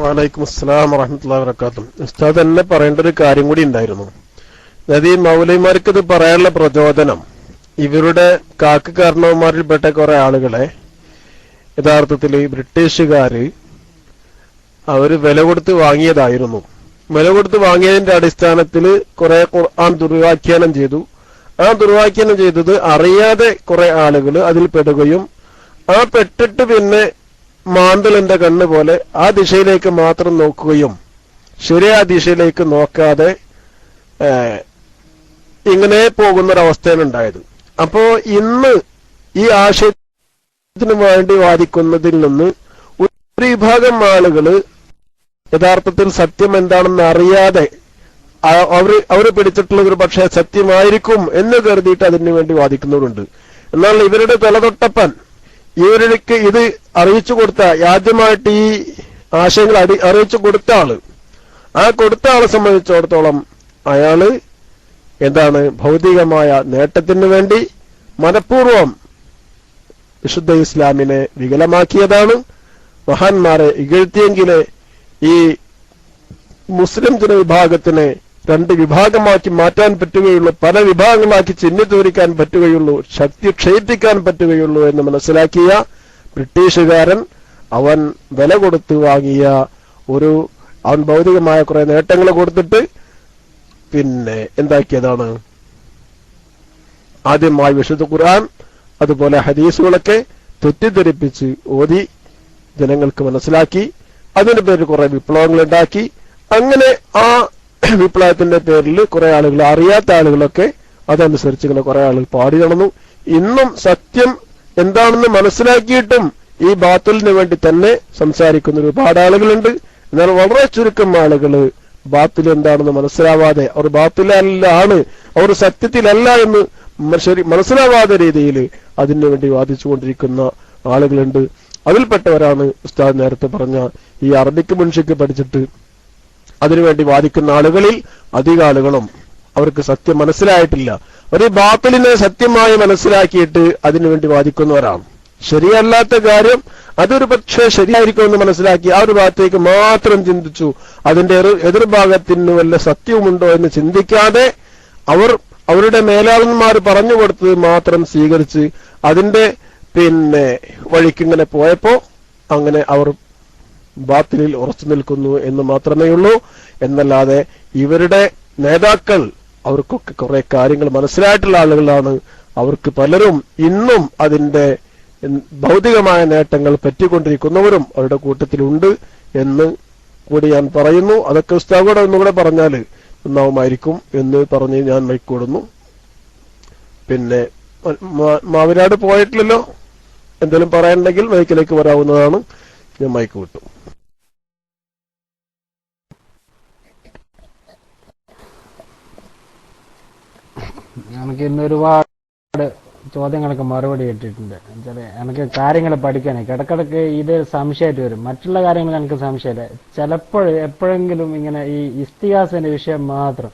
Speaker 2: വലൈക്കും അസ്സലാം വറഹ്മത്തുള്ളാഹി വബറകാതുഹു. ഉസ്താദ് തന്നെ പറയേണ്ട ഒരു കാര്യം കൂടി ഉണ്ടായിരുന്നു. അതായത് ഈ മൗലവിമാർക്ക് ഇത് പറയാനുള്ള പ്രചോദനം, ഇവരുടെ കാരണവന്മാരിൽപ്പെട്ട കുറെ ആളുകളെ യഥാർത്ഥത്തിൽ ബ്രിട്ടീഷുകാര് അവര് വില കൊടുത്ത് വാങ്ങിയതായിരുന്നു. വില കൊടുത്ത് വാങ്ങിയതിന്റെ അടിസ്ഥാനത്തിൽ കുറെ ഖുർആൻ ദുർവ്യാഖ്യാനം ചെയ്തു. ആ ദുർവ്യാഖ്യാനം ചെയ്തത് അറിയാതെ കുറെ ആളുകൾ അതിൽ പെടുകയും ആ പെട്ടിട്ട് പിന്നെ മാന്തലിന്റെ കണ്ണ് പോലെ ആ ദിശയിലേക്ക് മാത്രം നോക്കുകയും ശരിയായ ദിശയിലേക്ക് നോക്കാതെ ഇങ്ങനെ പോകുന്നൊരവസ്ഥയാണ് ഉണ്ടായത്. അപ്പോ ഇന്ന് ഈ ആശയത്തിന് വേണ്ടി വാദിക്കുന്നതിൽ നിന്ന് ഒരു വിഭാഗം ആളുകള് യഥാർത്ഥത്തിൽ സത്യം എന്താണെന്ന് അറിയാതെ അവര് പിടിച്ചിട്ടുള്ളത് ഒരു പക്ഷേ സത്യമായിരിക്കും എന്ന് കരുതിയിട്ട് അതിനു വേണ്ടി വാദിക്കുന്നവരുണ്ട്. എന്നാൽ ഇവരുടെ തലതൊട്ടപ്പൻ, ഇവർക്ക് ഇത് അറിയിച്ചു കൊടുത്ത, ആദ്യമായിട്ട് ഈ ആശയങ്ങൾ അറിയിച്ചു കൊടുത്ത ആള്, ആ കൊടുത്ത ആളെ സംബന്ധിച്ചിടത്തോളം അയാള് എന്താണ്, ഭൗതികമായ നേട്ടത്തിന് വേണ്ടി മനഃപൂർവം വിശുദ്ധ ഇസ്ലാമിനെ വികലമാക്കിയതാണ്. മഹാന്മാരെ ഇകഴ്ത്തിയെങ്കിലേ ഈ മുസ്ലിം ജനവിഭാഗത്തിനെ 2 വിഭാഗമാക്കി മാറ്റാൻ പറ്റുകയുള്ളൂ, പല വിഭാഗങ്ങളാക്കി ചിഹ്നിതോരിക്കാൻ പറ്റുകയുള്ളൂ, ശക്തി ക്ഷയിപ്പിക്കാൻ പറ്റുകയുള്ളൂ എന്ന് മനസ്സിലാക്കിയ ബ്രിട്ടീഷുകാരൻ അവൻ വില കൊടുത്ത് വാങ്ങിയ അവൻ ഭൗതികമായ കുറെ നേട്ടങ്ങൾ കൊടുത്തിട്ട് പിന്നെ എന്താക്കിയതാണ്, ആദ്യമായി വിശുദ്ധ ഖുർആൻ അതുപോലെ ഹദീസുകളൊക്കെ തെറ്റിദ്ധരിപ്പിച്ച് ഓതി ജനങ്ങൾക്ക് മനസ്സിലാക്കി, അതിന്റെ പേരിൽ കുറെ വിപ്ലവങ്ങൾ ഉണ്ടാക്കി. അങ്ങനെ ആ വിപ്ലവത്തിന്റെ പേരിൽ കുറെ ആളുകൾ, അറിയാത്ത ആളുകളൊക്കെ അതനുസരിച്ച് ഇങ്ങനെ കുറെ ആളുകൾ പാടി നടന്നു. ഇന്നും സത്യം എന്താണെന്ന് മനസ്സിലാക്കിയിട്ടും ഈ ബാത്തിലിന് വേണ്ടി തന്നെ സംസാരിക്കുന്ന ഒരുപാട് ആളുകളുണ്ട്. എന്നാൽ വളരെ ചുരുക്കം ആളുകൾ ബാത്തിൽ എന്താണെന്ന് മനസ്സിലാവാതെ, അവർ ബാത്തിലാണ്, അവർ സത്യത്തിലല്ല എന്ന് മനസ്സിലാവാത്ത രീതിയിൽ അതിനു വേണ്ടി വാദിച്ചുകൊണ്ടിരിക്കുന്ന ആളുകളുണ്ട്. അതിൽപ്പെട്ടവരാണ് ഉസ്താദ് നേരത്തെ പറഞ്ഞ ഈ അറബിക്ക് മുൻഷിക്ക് പഠിച്ചിട്ട് അതിനുവേണ്ടി വാദിക്കുന്ന ആളുകളിൽ അധിക ആളുകളും അവർക്ക് സത്യം മനസ്സിലായിട്ടില്ല. ഒരു ബാത്തിലിനെ സത്യമായി മനസ്സിലാക്കിയിട്ട് അതിനുവേണ്ടി വാദിക്കുന്നവരാണ്. ശരിയല്ലാത്ത കാര്യം അതൊരു പക്ഷേ ശരിയായിരിക്കുമെന്ന് മനസ്സിലാക്കി ആ ഒരു ഭാഗത്തേക്ക് മാത്രം ചിന്തിച്ചു, അതിന്റെ എതിർഭാഗത്തിന് വല്ല സത്യവുമുണ്ടോ എന്ന് ചിന്തിക്കാതെ അവരുടെ മേലാളന്മാർ പറഞ്ഞു കൊടുത്തത് മാത്രം സ്വീകരിച്ച് അതിന്റെ വഴിക്കിങ്ങനെ പോയപ്പോ അങ്ങനെ അവർ ബാത്തിലിൽ ഉറച്ചു നിൽക്കുന്നു എന്ന് മാത്രമേ ഉള്ളൂ. എന്നല്ലാതെ ഇവരുടെ നേതാക്കൾ അവർക്കൊക്കെ കുറെ കാര്യങ്ങൾ മനസ്സിലായിട്ടുള്ള ആളുകളാണ്. അവർക്ക് പലരും ഇന്നും അതിന്റെ ഭൗതികമായ നേട്ടങ്ങൾ പറ്റിക്കൊണ്ടിരിക്കുന്നവരും അവരുടെ കൂട്ടത്തിലുണ്ട് എന്ന് കൂടി ഞാൻ പറയുന്നു. അതൊക്കെ ഉസ്താദോടെ ഒന്നുകൂടെ പറഞ്ഞാൽ നന്നാവുമായിരിക്കും എന്ന് പറഞ്ഞ് ഞാൻ മൈക്കൂടുന്നു. പിന്നെ മാവിനാട് പോയിട്ടില്ലല്ലോ, എന്തെങ്കിലും പറയാനുണ്ടെങ്കിൽ മൈക്കിലേക്ക് വരാവുന്നതാണ്. ഞാൻ മൈക്ക് വിട്ടു.
Speaker 1: എനിക്ക് ഇന്ന് ഒരുപാട് ചോദ്യങ്ങളൊക്കെ മറുപടി കിട്ടിയിട്ടുണ്ട്. എനിക്ക് കാര്യങ്ങൾ പഠിക്കാനേ ഇടക്കിടക്ക് ഇത് സംശയമായിട്ട് വരും. മറ്റുള്ള കാര്യങ്ങൾ എനിക്ക് സംശയമില്ല. എപ്പോഴെങ്കിലും ഇങ്ങനെ ഈ ഇസ്തിഹാസിന്റെ വിഷയം മാത്രം,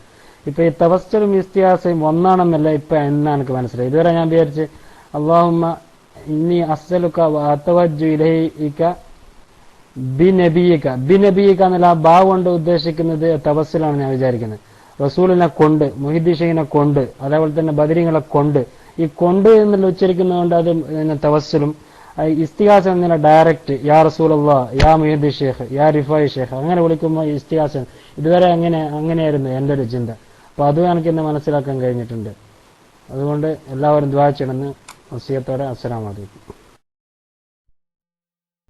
Speaker 1: ഇപ്പൊ ഈ തവസ്സലും ഇസ്തിഹാസയും ഒന്നാണെന്നല്ല ഇപ്പൊ എന്നാണ് എനിക്ക് മനസ്സിലായി. ഇതുവരെ ഞാൻ വിചാരിച്ച് അല്ലാഹുമ്മ ഇന്നി അസ്അലുക വഅതവജ്ജു ഇലൈക ബിനബിയിക എന്നുള്ള ആ ബാ കൊണ്ട് ഉദ്ദേശിക്കുന്നത് തവസ്സിലാണ് ഞാൻ വിചാരിക്കുന്നത്. റസൂലിനെ കൊണ്ട്, മുഹിദ്ദീൻ കൊണ്ട്, അതേപോലെ തന്നെ ബദരീങ്ങളെ കൊണ്ട്, ഈ കൊണ്ട് എന്നുള്ള ഉച്ചരിക്കുന്നതുകൊണ്ട് അത് തവസ്സിലും, ഇസ്തിഹാസം എന്നുള്ള ഡയറക്റ്റ് യാ റസൂലല്ലാഹ്, യാ മുഹിദ്ദീൻ ഷേഖ്, യാ റിഫായി ഷേഖ് അങ്ങനെ വിളിക്കുമ്പോൾ ഇസ്തിഹാസം ഇതുവരെ അങ്ങനെയായിരുന്നു എൻ്റെ ഒരു ചിന്ത. അപ്പൊ അതും എനിക്ക് ഇന്ന് മനസ്സിലാക്കാൻ കഴിഞ്ഞിട്ടുണ്ട്. അതുകൊണ്ട് എല്ലാവരും ദുആ ചെയ്യണമെന്ന് വസിയത്തോടെ. അസ്സലാമു അലൈക്കും.